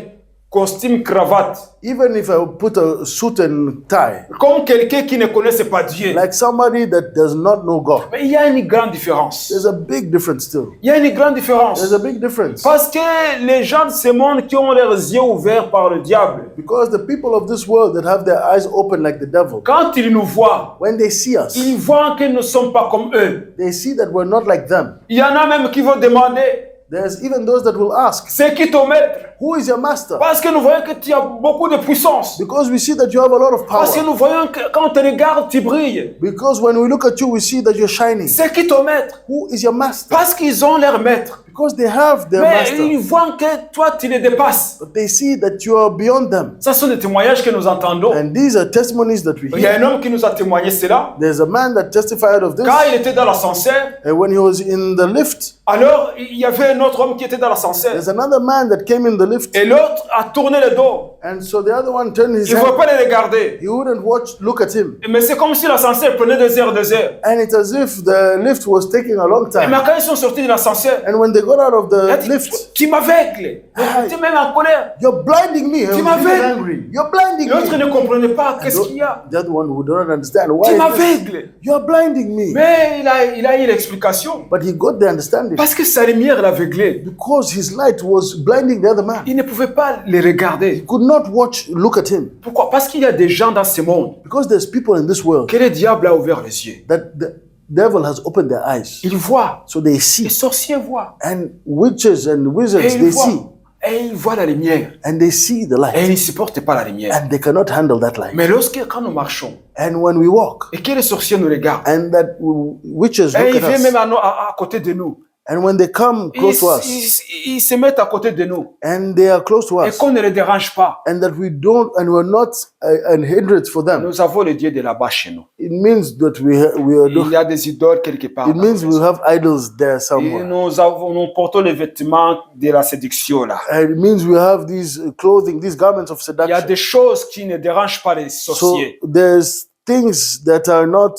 costume cravate, even if I put a suit and tie, comme quelqu'un qui ne connaissait pas Dieu, like somebody that does not know God, mais il y a une grande différence. there's a big difference still. Il y a une grande différence. There's a big difference. Parce que les gens de ce monde qui ont leurs yeux ouverts par le diable, Because the people of this world that have their eyes open like the devil, quand ils nous voient, when they see us, ils voient que nous ne sommes pas comme eux. they see that we're not like them. Il y en a même qui vont demander, There's even those that will ask, c'est qui ton maître? who is your master? Parce que nous voyons que tu as beaucoup de puissance. Because we see that you have a lot of Parce que power. nous voyons que quand on te regarde, tu brilles. Because when we look at you, we see that you're shining. C'est qui ton maître? Who is your master? Parce qu'ils ont leur maître. Because they have their Mais ils master. voient que toi, tu les dépasses. But they see that you are beyond them. Ça sont des témoignages que nous entendons. And these are testimonies that we Il y a hear. un homme qui nous a témoigné cela. There's a man that testified of this. Quand il était dans l'ascenseur, And when he was in the lift, alors il y avait un autre homme qui était dans l'ascenseur. there's another man that came in the lift. Et l'autre a tourné le dos. And so the other one turned his Il ne head. voulait pas les regarder. He wouldn't look at him. Mais c'est comme si l'ascenseur prenait 2 heures, 2 heures. And it's as if the lift was taking a long Et time. mais quand ils sont sortis de l'ascenseur, And when they got out of il a the dit, lift, tu m'aveugles. Tu es même en colère. you're blinding me. He was m'as really vu? angry. You're blinding L'autre me. ne comprenait pas qu'est-ce qu'il y a. The other one who don't understand why. Tu is this? m'aveugles. You're blinding me. Mais il a eu l'explication. But he got the understanding. Parce que sa lumière l'aveuglait. Because his light was blinding the other man. Il ne pouvait pas les regarder. He could not look at him. Pourquoi? Parce qu'il y a des gens dans ce monde Because there's people in this world que le diable a ouvert les yeux. that the devil has opened their eyes. Ils voient. So they Les see. sorciers voient. And witches and Et wizards, ils they voient. see. Et ils voient la lumière. And they see the Et light. ils ne supportent pas la lumière. And they cannot handle that light. Mais quand nous marchons, And when we walk, et que les sorciers nous regardent, and that witches et look ils viennent at même us, à côté de nous, And when they come close to us, ils se mettent à côté de nous and they are close to et us, qu'on ne les dérange pas. and that we don't, and we're not an hindrance for them, Nous avons le Dieu de là-bas chez nous. it means that Il y a des idoles quelque part. it means we have idols there Et somewhere. nous portons les vêtements de la séduction là. And it means we have these clothing, these garments of Il y a seduction. des choses qui ne dérangent pas les So sorciers, there's things that are not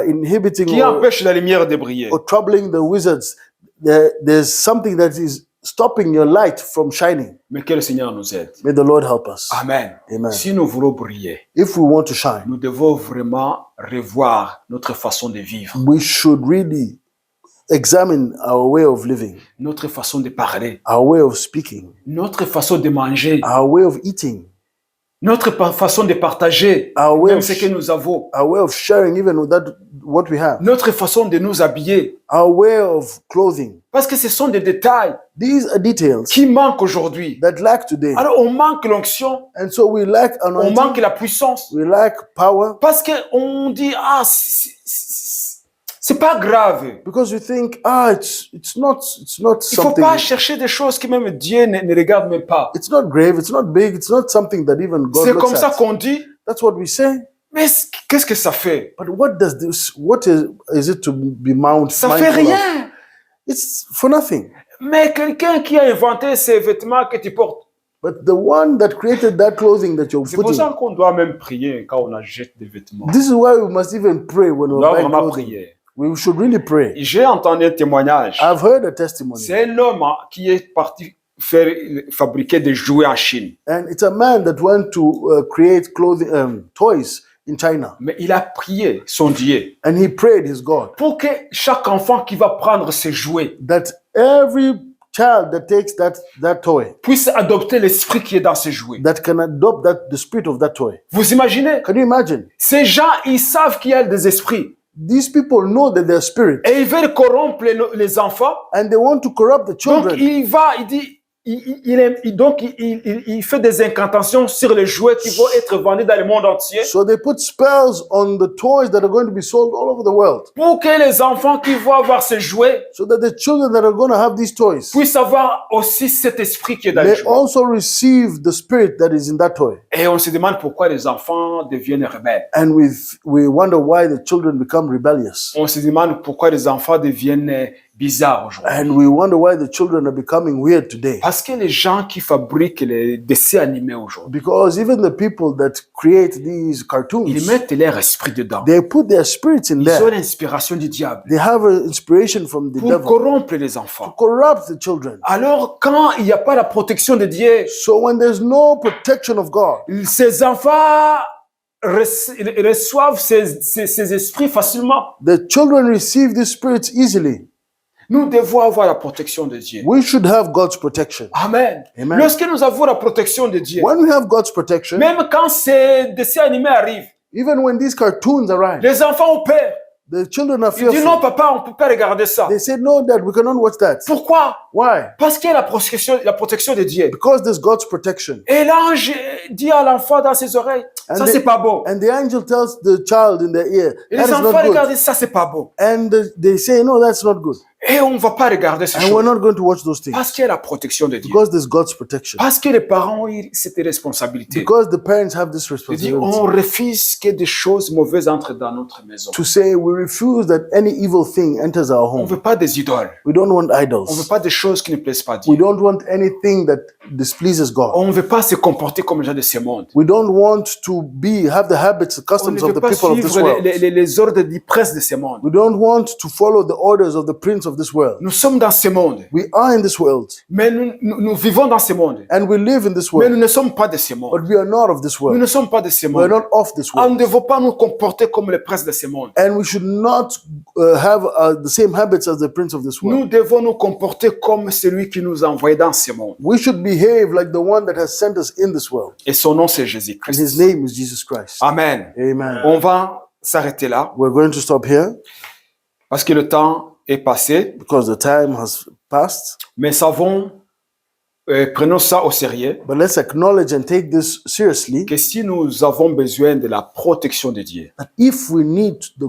inhibiting qui or, empêchent la lumière de briller. or troubling the wizards. There's something that is stopping your light from shining. Mais que le Seigneur nous aide. May the Lord help us. Amen. Amen. Si nous voulons briller, If we want to shine, nous devons vraiment revoir notre façon de vivre, we should really examine our way of living, notre façon de parler, our way of speaking, notre façon de manger, our way of eating, notre façon de partager, our way même of ce que nous avons, our way of sharing even with that what we have, notre façon de nous habiller. our way of clothing. Parce que ce sont des détails These are details qui manquent aujourd'hui. that lack today. Alors on manque l'onction, And so we lack on anointing, manque la puissance. we lack power, Parce qu'on dit, ah, c'est pas grave. because we think, it's not Il ne faut something, pas chercher des choses que même Dieu ne regarde même pas. it's not grave, it's not big, it's not something that even God C'est comme looks ça at. qu'on dit, That's what we say. mais qu'est-ce que ça fait? But what is it to be Ça fait mindful of? rien. It's for nothing. Mais quelqu'un qui a inventé ces vêtements que tu portes, But the one that created that clothing that you're c'est pour putting, ça qu'on doit même prier quand on achète des vêtements. this is why we must even pray when On we doit buy vraiment clothing. prier. We should really pray. J'ai entendu un témoignage. I've heard a testimony. C'est un homme qui est parti fabriquer des jouets en Chine. And it's a man that went to create clothing, toys in China. Mais il a prié son Dieu And he prayed his God pour que chaque enfant qui va prendre ces jouets that every child that takes that toy, puisse adopter l'esprit qui est dans ces jouets. that can adopt the spirit of that toy. Vous imaginez? Can you imagine? Ces gens, ils savent qu'il y a des esprits. These people know that they're spirit Et ils veulent corrompre les enfants. and they want to corrupt the Donc children. il dit, il fait des incantations sur les jouets qui vont être vendus dans le monde entier So they put spells on the toys that are going to be sold all over the world, pour que les enfants qui vont avoir ces jouets so that the children that are going to have these toys puissent avoir aussi cet esprit qui est dans les may jouets. also receive the spirit that is in that toy. Et on se demande pourquoi les enfants deviennent rebelles. And we wonder why the children become rebellious. On se demande pourquoi les enfants deviennent bizarres aujourd'hui. And we wonder why the children are becoming weird today. Parce que les gens qui fabriquent les dessins animés aujourd'hui, Because even the people that create these ils cartoons, mettent leur esprit dedans. they put their spirits in Ils ont there. l'inspiration du diable They have an inspiration from the pour devil corrompre les to enfants. corrupt the children. Alors, quand il n'y a pas la protection de Dieu, So when there's no protection of God, ces enfants reçoivent ces esprits facilement. the children receive these spirits easily. Nous devons avoir la protection de Dieu. We should have God's protection. Amen. Amen. Lorsque nous avons la protection de Dieu, When we have God's protection, même quand ces dessins animés arrivent, even when these cartoons arrive, les enfants ont peur. the children are Ils disent non, fearful. papa, on ne peut pas regarder ça. They say, no, Dad, we cannot watch that. Pourquoi? Why? Parce qu'il y a la protection de Dieu. Because there's God's protection. Et l'ange dit à l'enfant dans ses oreilles, And ça they- c'est pas beau. And the angel tells the child in their ear, Et that les is enfants not good. regardent, ça c'est pas beau. And they say, no, that's not good. Et on ne va pas regarder ces And we're choses. not going to watch those things. Parce qu'il y a la protection de Dieu. Because there's God's protection. Parce que les parents ont eu cette responsabilité. Because the parents have this De dire, responsibility on refuse que des choses mauvaises entrent dans notre maison. to say we refuse that any evil thing enters our On ne home. veut pas des idoles. We don't want On ne veut idols. pas des choses qui ne plaisent pas à We Dieu. don't want anything that displeases God. On ne veut pas se comporter comme les gens de ce monde. We don't want to have the habits, the On ne customs of veut the pas people of this suivre world. les ordres du prince de ce monde. We don't want to follow the orders of the prince of this world. Nous sommes dans ce monde. We are in this world Mais nous vivons dans ce monde. and we live in this Mais world, nous ne sommes pas de ce monde. but we are not of this Nous world. ne sommes pas de ce We are monde. not of this On world. ne devons pas nous comporter comme les princes de ce monde. And we should not have the same habits as the prince of this world. Nous devons nous comporter comme celui qui nous a envoyés dans ce monde. We should behave like the one that has sent us in this world. Et son nom, c'est And his Jésus-Christ. name is Jesus Christ. Amen. Amen. On va s'arrêter là We're going to stop here parce que le temps est passé. because the time has passed. Mais prenons ça au sérieux, But let's acknowledge and take this seriously, que si nous avons besoin de la protection de Dieu, that if we need the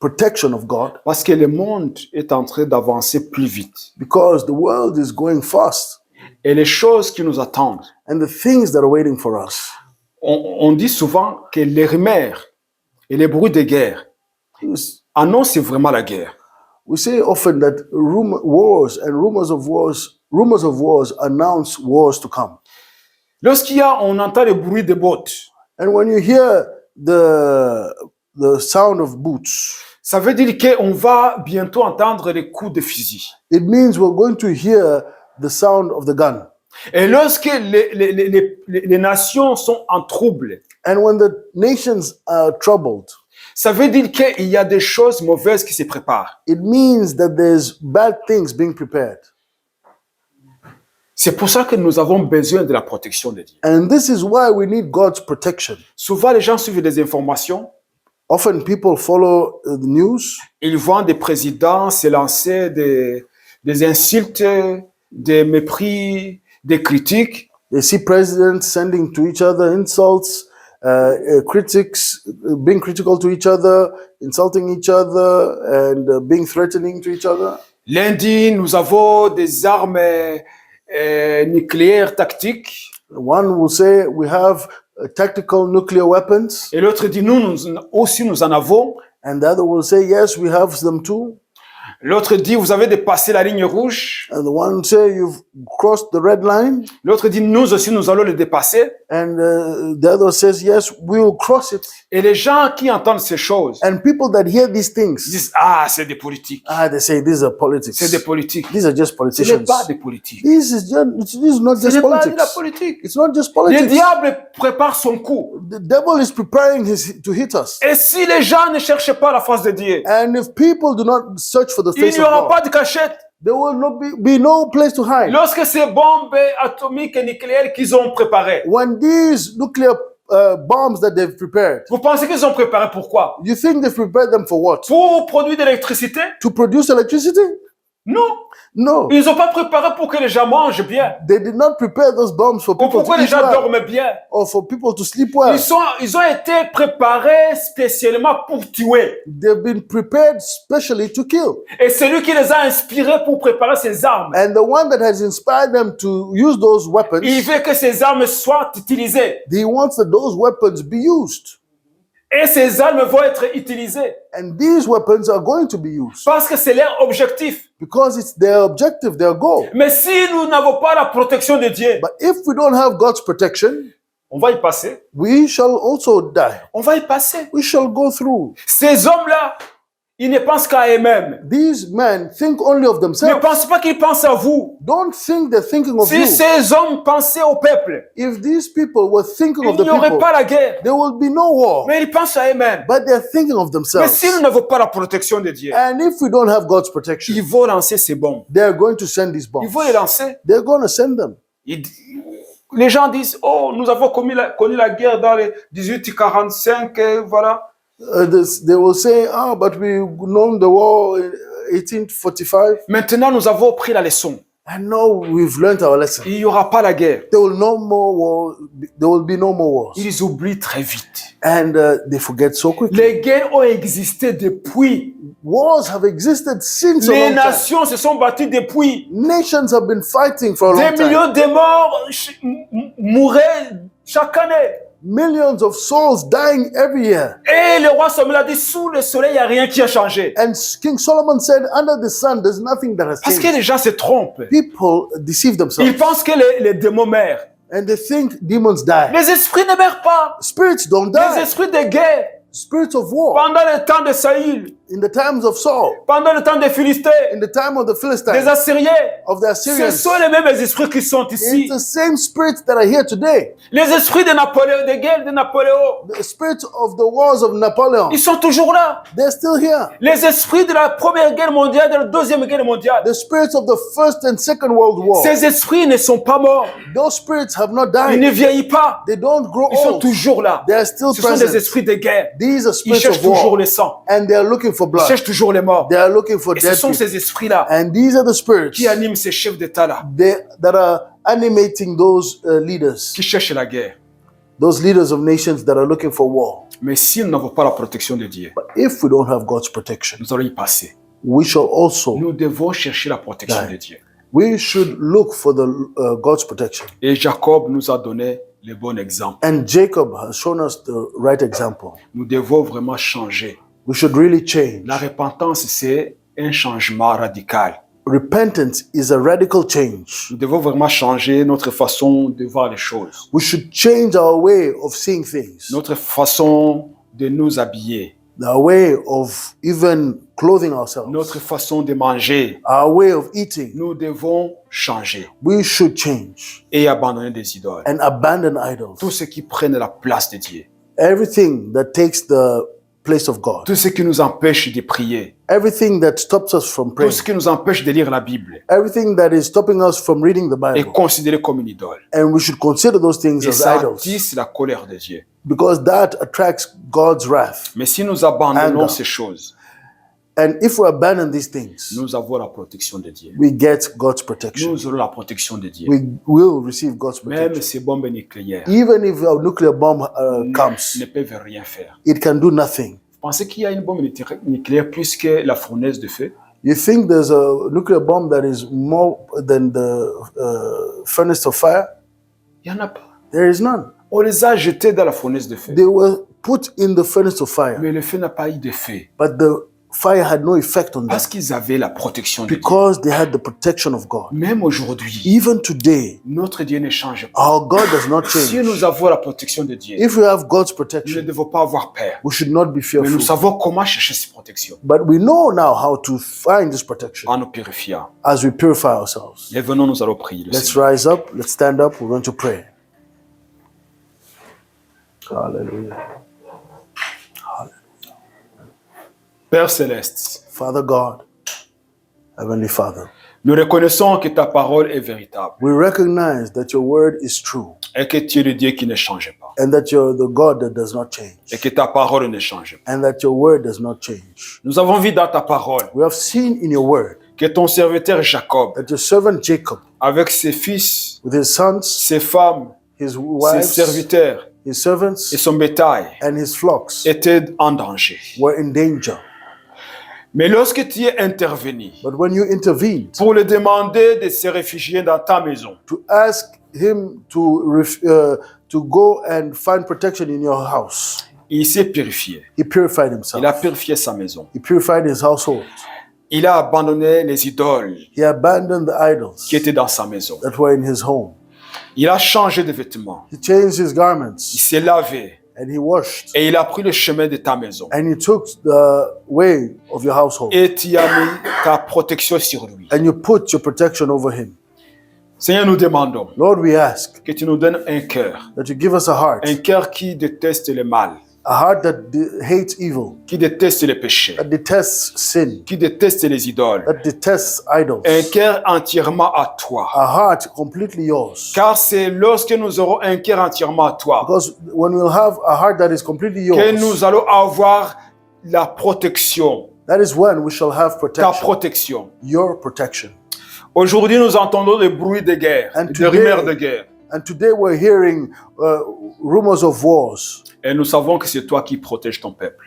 protection of God parce que le monde est en train d'avancer plus vite. because the world is going fast. Et les choses qui nous attendent, And the things that are waiting for us. on dit souvent que les rumeurs et les bruits de guerre annoncent vraiment la guerre. We say often that wars and rumors of wars announce wars to come. On entend le bruit des bottes, And when you hear the sound of boots, ça veut dire qu'on va bientôt entendre les coups de fusil. it means we're going to hear the sound of the gun. Et lorsque les nations sont en trouble, And when the nations are troubled, ça veut dire qu'il y a des choses mauvaises qui se préparent. it means that there's bad things being prepared. C'est pour ça que nous avons besoin de la protection de Dieu. And this is why we need God's protection. Souvent, les gens suivent des informations. Often people follow the news. Ils voient des présidents se lancer des insultes, des mépris, des critiques. They see presidents sending to each other insults, critics being critical to each other, insulting each other, and being threatening to each other. Lundi, nous avons des armes nucléaires tactiques. One will say we have tactical nuclear weapons, Et l'autre dit, nous aussi, nous en avons. and the other will say yes, we have them too. L'autre dit, vous avez dépassé la ligne rouge. And the one will say you've crossed the red line, L'autre dit, nous aussi, nous allons le dépasser. and the other says yes, we will cross it. Et les gens qui entendent ces choses And people that hear these things, disent, ah, c'est des politiques. they say these are politics. C'est des politiques. These are just Ce n'est politicians. pas des politiques. This is not Ce just n'est pas de la politics. politique. It's not just Le politics. diable prépare son coup. The devil is preparing to hit us. Et si les gens ne cherchent pas la face de Dieu, And if people do not search for the il face n'y of aura God, pas de cachette. there will not be no place to hide. Lorsque ces bombes atomiques et nucléaires qu'ils ont préparées, When these nuclear bombs that they've prepared, vous pensez qu'ils ont préparé pourquoi? you think they've prepared them for what? Pour produire de l'électricité? To produce electricity? Non. No. Ils n'ont pas préparé pour que les gens mangent bien. They did not prepare those bombs for Ou people pour to que les eat gens well, dorment bien. or for people to sleep well. Ils ont été préparés spécialement pour tuer. They've been prepared specially to kill. Et celui qui les a inspirés pour préparer ces armes, And the one that has inspired them to use those weapons, il veut que ces armes soient utilisées. he wants that those weapons be used. Et ces armes vont être utilisées And these weapons are going to be used parce que c'est leur objectif. because it's their objective, their goal. Mais si nous n'avons pas la protection de Dieu, But if we don't have God's protection, on va y passer. we shall also die. On va y passer. We shall go through. Ces hommes-là, ils ne pensent qu'à eux-mêmes. These men think only of Ne themselves. pensent pas qu'ils pensent à vous. Don't think they're thinking of Si you. ces hommes pensaient au peuple, If these people were thinking il of the n'y aurait people, pas la guerre. there will be no war. Mais ils pensent à eux-mêmes. But they're thinking of Mais themselves. si nous n'avons pas la protection de Dieu, And if we don't have God's protection, ils vont lancer ces bombes. they're going to send these Ils bombs. vont les lancer. They're going to send them. Les gens disent, oh, nous avons connu la guerre dans les 1845, voilà. They will say, but we known the war in 1845. Maintenant, nous avons pris la leçon. And now we've learned our lesson. Il n'y aura pas la guerre. There will no more war. There will be no more wars. Ils oublient très vite. And they forget so quickly. Les guerres ont existé depuis. Wars have existed since a Les long time. nations se sont battues depuis. Nations have been fighting for a long Des time. millions de morts mouraient chaque année. Millions of souls dying every year. Et le roi Samuel a dit, sous le soleil, il n'y a rien qui a changé. And King Solomon said, under the sun, there's nothing that has Parce que changed. les gens se trompent. People deceive Ils themselves. pensent que les démons meurent. And they think demons die. Les esprits ne meurent pas. Spirits don't Les die. esprits de guerre, Spirits of war. pendant le temps de Saül, In the times of Saul, pendant le temps des Philistins, in the time of the des Philistines, Assyriens, of the ce Assyrians, sont les mêmes esprits qui sont ici. it's the same spirits that are here today. Les esprits de Napoléon, des guerres de Napoléon, The spirits of the wars of Napoleon, ils sont toujours là. they're still here. Les esprits de la Première Guerre mondiale, de la Deuxième Guerre mondiale, The spirits of the First and Second World War, ces esprits ne sont pas morts. those spirits have not Ils died. ne vieillissent pas. They don't grow Ils sont old. toujours là. They are still Ce sont des present. esprits de guerre. These are Ils spirits cherchent of toujours war, le sang. and they are looking for Ils blood. cherchent toujours les morts. They are looking for Et ce dead sont people. ces esprits-là And these are the spirits qui animent ces chefs d'État-là, that are animating those leaders, qui cherchent la guerre. those leaders of nations that are looking for war. Mais si nous n'avons pas la protection de Dieu, But if we don't have God's protection, nous allons y passer. we shall also, Nous devons chercher la protection de Dieu. we should look for the God's protection. Et Jacob nous a donné le bon exemple. And Jacob has shown us the right example. Nous devons vraiment changer. We should really change. La repentance, c'est un changement radical. Repentance is a radical change. Nous devons vraiment changer notre façon de voir les choses, We should change our way of seeing things, notre façon de nous habiller, our way of even clothing ourselves, notre façon de manger. our way of eating. Nous devons changer We should change et abandonner des idoles. and abandon idols. Tout ce qui prenne la place de Dieu, Everything that takes the place of God. tout ce qui nous empêche de prier, Everything that stops us from tout praying. ce qui nous empêche de lire la Bible Everything that is stopping us from reading the est Bible. considéré comme une idole. And we should consider those things Et as ça idols attise la colère de Dieu. because that attracts God's wrath. Mais si nous abandonnons Anger. ces choses, And if we abandon these things, nous avons la protection de Dieu. we get God's protection. Nous aurons la protection de Dieu. We will receive God's Même protection. ces bombes nucléaires Even if a nuclear bomb ne comes, peuvent rien faire. it can do nothing. Vous pensez qu'il y a une bombe nucléaire plus que la fournaise de feu? You think there's a nuclear bomb that is more than the furnace of fire? Il n'y en a pas. There is none. On les a jetés dans la fournaise de feu. They were put in the furnace of fire, Mais le feu n'a pas eu d'effet. but the fire had no effect on them Parce qu'ils avaient la protection de Dieu. because they had the protection of God. Même aujourd'hui, Even today, notre Dieu ne change pas. our God does not Si change. nous avons la protection de Dieu, If we have God's nous ne protection, devons pas avoir peur. we should not be Mais fearful. nous savons comment chercher cette protection But we know now how to find this protection en nous purifiant. as we purify ourselves. Et venons, nous allons prier le Let's Seigneur. rise up. Let's stand up. We're going to pray. Hallelujah. Père Céleste, Father God, Heavenly Father, nous reconnaissons que ta parole est véritable we recognize that your word is true et que tu es le Dieu qui ne change pas and that you're the God that does not change et que ta parole ne change pas. and that your word does not change. Nous avons vu dans ta parole We have seen in your word que ton serviteur Jacob, that your servant Jacob, avec ses fils, with his sons, ses femmes, his ses wives, serviteurs his et servants, son bétail and his flocks étaient en danger. were in danger. Mais lorsque tu es intervenu But when you intervened pour lui demander de se réfugier dans ta maison, to ask him to go and find protection in your house, il s'est purifié. he purified Il a himself. purifié sa maison. He purified his household. Il a abandonné les idoles He abandoned the idols qui étaient dans sa maison. that were in his home. Il a changé de vêtements. He changed his Il garments s'est lavé and he washed et il a pris le chemin de ta maison. and he took the way of your household Et tu as mis ta protection sur lui. and you put your protection over him. Seigneur, nous demandons Lord, we ask que tu nous donnes un cœur. that you give us a heart Qui déteste le mal, that hates evil, qui déteste le péché, that detests sin, qui déteste les idoles. that detests idols. Un cœur entièrement à toi. A heart completely yours. Car c'est lorsque nous aurons un cœur entièrement à toi Because when we'll have a heart that is completely que yours, nous allons avoir la protection, that is when we shall have ta protection, protection. your protection. Aujourd'hui, nous entendons des bruits de guerre, And des today- rumeurs de guerre. And today we're hearing rumors of wars Et nous savons que c'est toi qui protèges ton peuple.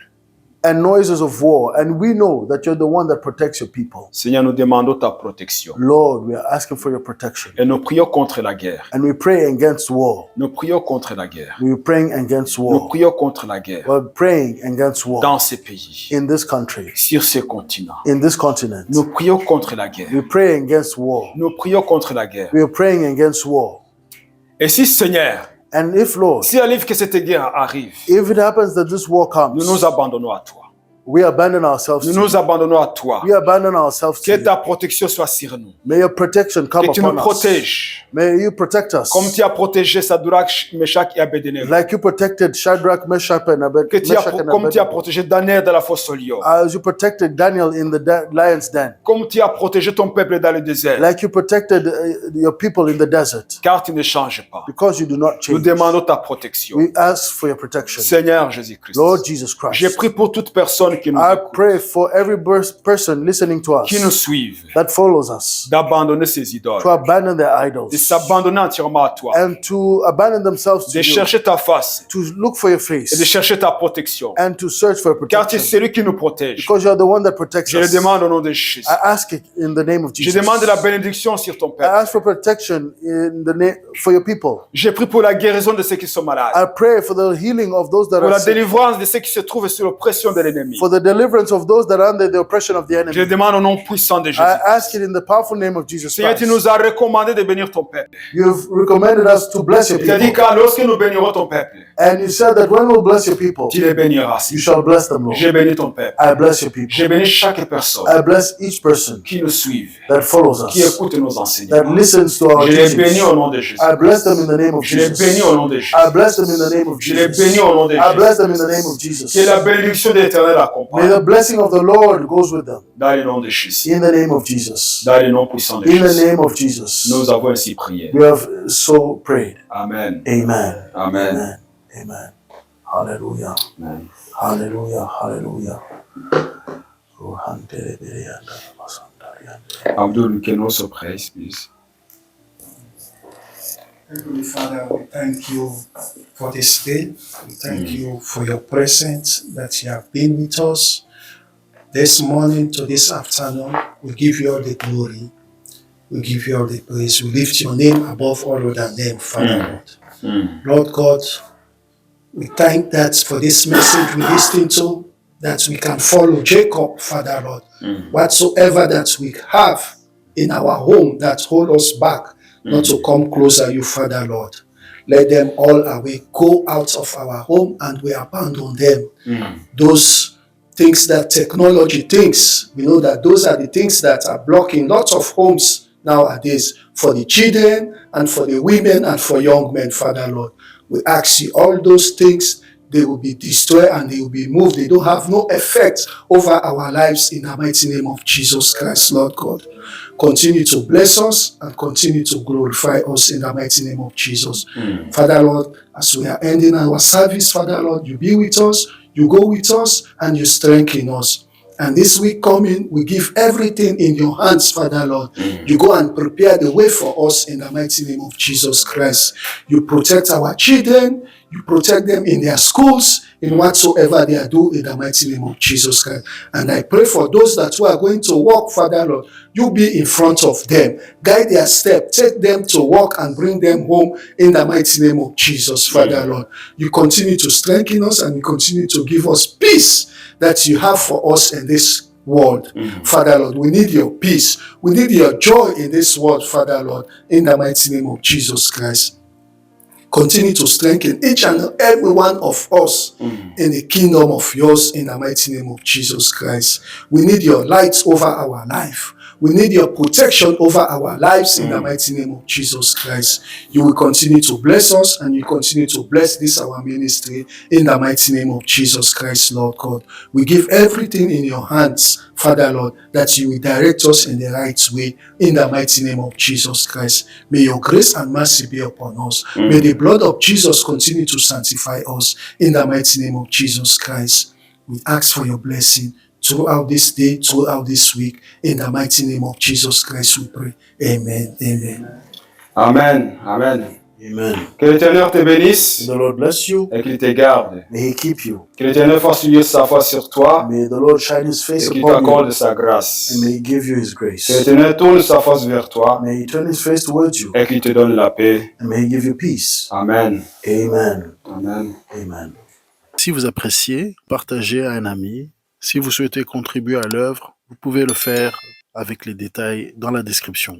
and noises of war. And we know that you're the one that protects your people. Seigneur, nous demandons ta protection. Lord, we are asking for your protection. Et nous prions contre la guerre. And we pray against war. Nous prions contre la guerre. We're praying against Nous war. prions contre la guerre We're praying against war dans ces pays, in this country, sur ce continent. in this continent. Nous prions contre la guerre. We're praying against war. Nous prions contre la guerre. We're praying against war. Et si, Seigneur, And if, Lord, si arrive que cette guerre arrive, if it happens that this war comes, nous nous abandonnons à toi. we abandon ourselves Nous to you. nous abandonnons à toi. We abandon ourselves to Que you. ta protection soit sur nous. May your protection come Que tu nous upon us. protèges. May you protect us. Comme tu as protégé Sadrach, Meshach et Abednego. Like you protected Shadrach, Meshach, and Comme tu as Abednego. protégé Daniel dans la fosse au lion. As you protected Daniel in the lion's den. Comme tu as protégé ton peuple dans le désert. Like you protected your people in the desert. Car tu ne changes pas. Because you do not Nous change. demandons ta protection. We ask for your protection. Seigneur Jésus-Christ. Lord Jesus J'ai Christ. pris pour toute personne personnes qui nous I écoutent, pray for every person listening to qui nous us suivent, that follows us d'abandonner ces idoles, to abandon their de idols s'abandonner entièrement à toi, and to abandon themselves to de you, chercher ta face to look for your et de face chercher ta protection. and to search for Car tu es protection celui qui nous protège. because you are the one that protects Je le us. demande au nom de Jésus. I ask it in the name of Je Jesus. demande la bénédiction sur ton I peuple. ask for protection in the name for your people. J'ai pris pour la guérison de ceux qui sont malades, I pray for the healing of those that pour are la sick, délivrance de ceux qui se trouvent sous l'oppression de l'ennemi. for the deliverance of those that are under the oppression of the Je le enemy. demande au nom puissant de Jésus. I ask it in the powerful name of Jesus Seigneur, tu Christ. nous as recommandé de bénir ton peuple. You've recommended us to bless your Tu as dit people. que lorsque nous bénirons ton peuple, And you said that when we bless your people, tu les béniras. you shall bless them, Lord. J'ai béni ton peuple. I bless your people. J'ai béni chaque personne I bless each person qui nous suit, that follows qui us, écoute nos that enseignements. listens to our Je les bénis teachings. au nom de Jésus. I bless them in the name of Je les Jesus. bénis au nom de Jésus. I bless them in the name of Je les Jesus. bénis au nom de I bless Jésus. them in the name of Jesus. Que la bénédiction de l'Éternel May accompagne. the blessing of the Lord goes with them. Dans le nom de Jésus. In the name of Jesus. Dans le nom puissant de In the Jésus. name of Jesus. Nous avons ainsi prié. We have so prayed. Amen. Amen. Amen. Amen. Amen. Hallelujah. Amen. Hallelujah. Hallelujah. Abdul, can also praise, please. Heavenly Father, we thank you for this day. We thank you for your presence that you have been with us this morning to this afternoon. We give you all the glory. We give you all the praise. We lift your name above all other name, Father Lord. Lord God, we thank that for this message we listened to, that we can follow Jacob, Father Lord. Whatsoever that we have in our home that hold us back, not to come closer, you Father Lord. Let them all away, go out of our home and we abandon them. Those things that technology thinks, we know that those are the things that are blocking lots of homes nowadays for the children and for the women and for young men, Father Lord. We ask you all those things, they will be destroyed and they will be moved. They don't have no effect over our lives in the mighty name of Jesus Christ, Lord God. Continue to bless us and continue to glorify us in the mighty name of Jesus. Father Lord, as we are ending our service, Father Lord, you be with us, you go with us, and you strengthen us. And this week coming, we give everything in your hands, Father Lord. You go and prepare the way for us in the mighty name of Jesus Christ. You protect our children, you protect them in their schools, in whatsoever they are doing in the mighty name of Jesus Christ. And I pray for those that who are going to walk, Father Lord, you be in front of them. Guide their step, take them to walk and bring them home in the mighty name of Jesus, Father Lord. You continue to strengthen us and you continue to give us peace that you have for us in this world. Father Lord, we need your peace. We need your joy in this world, Father Lord, in the mighty name of Jesus Christ. Continue to strengthen each and every one of us in the kingdom of yours in the mighty name of Jesus Christ. We need your light over our life. We need your protection over our lives in the mighty name of Jesus Christ. You will continue to bless us and you continue to bless this our ministry in the mighty name of Jesus Christ, Lord God. We give everything in your hands, Father Lord, that you will direct us in the right way in the mighty name of Jesus Christ. May your grace and mercy be upon us. May the blood of Jesus continue to sanctify us in the mighty name of Jesus Christ. We ask for your blessing throughout this day, throughout this week. In the mighty name of Jesus Christ, we pray. Amen. Amen. Amen. Amen. Amen. Que l'Éternel te bénisse The Lord bless you. et qu'il te garde. May he keep you. Que l'Éternel fasse luire sa face sur toi May the Lord shine his face et qu'il upon t'accorde you. sa grâce. And may he give you his Que grace. l'Éternel tourne sa face vers toi May he turn his face towards you. et qu'il te donne la paix. And may he give you peace. Amen. Amen. Amen. Amen. Si vous appréciez, partagez à un ami. Si vous souhaitez contribuer à l'œuvre, vous pouvez le faire avec les détails dans la description.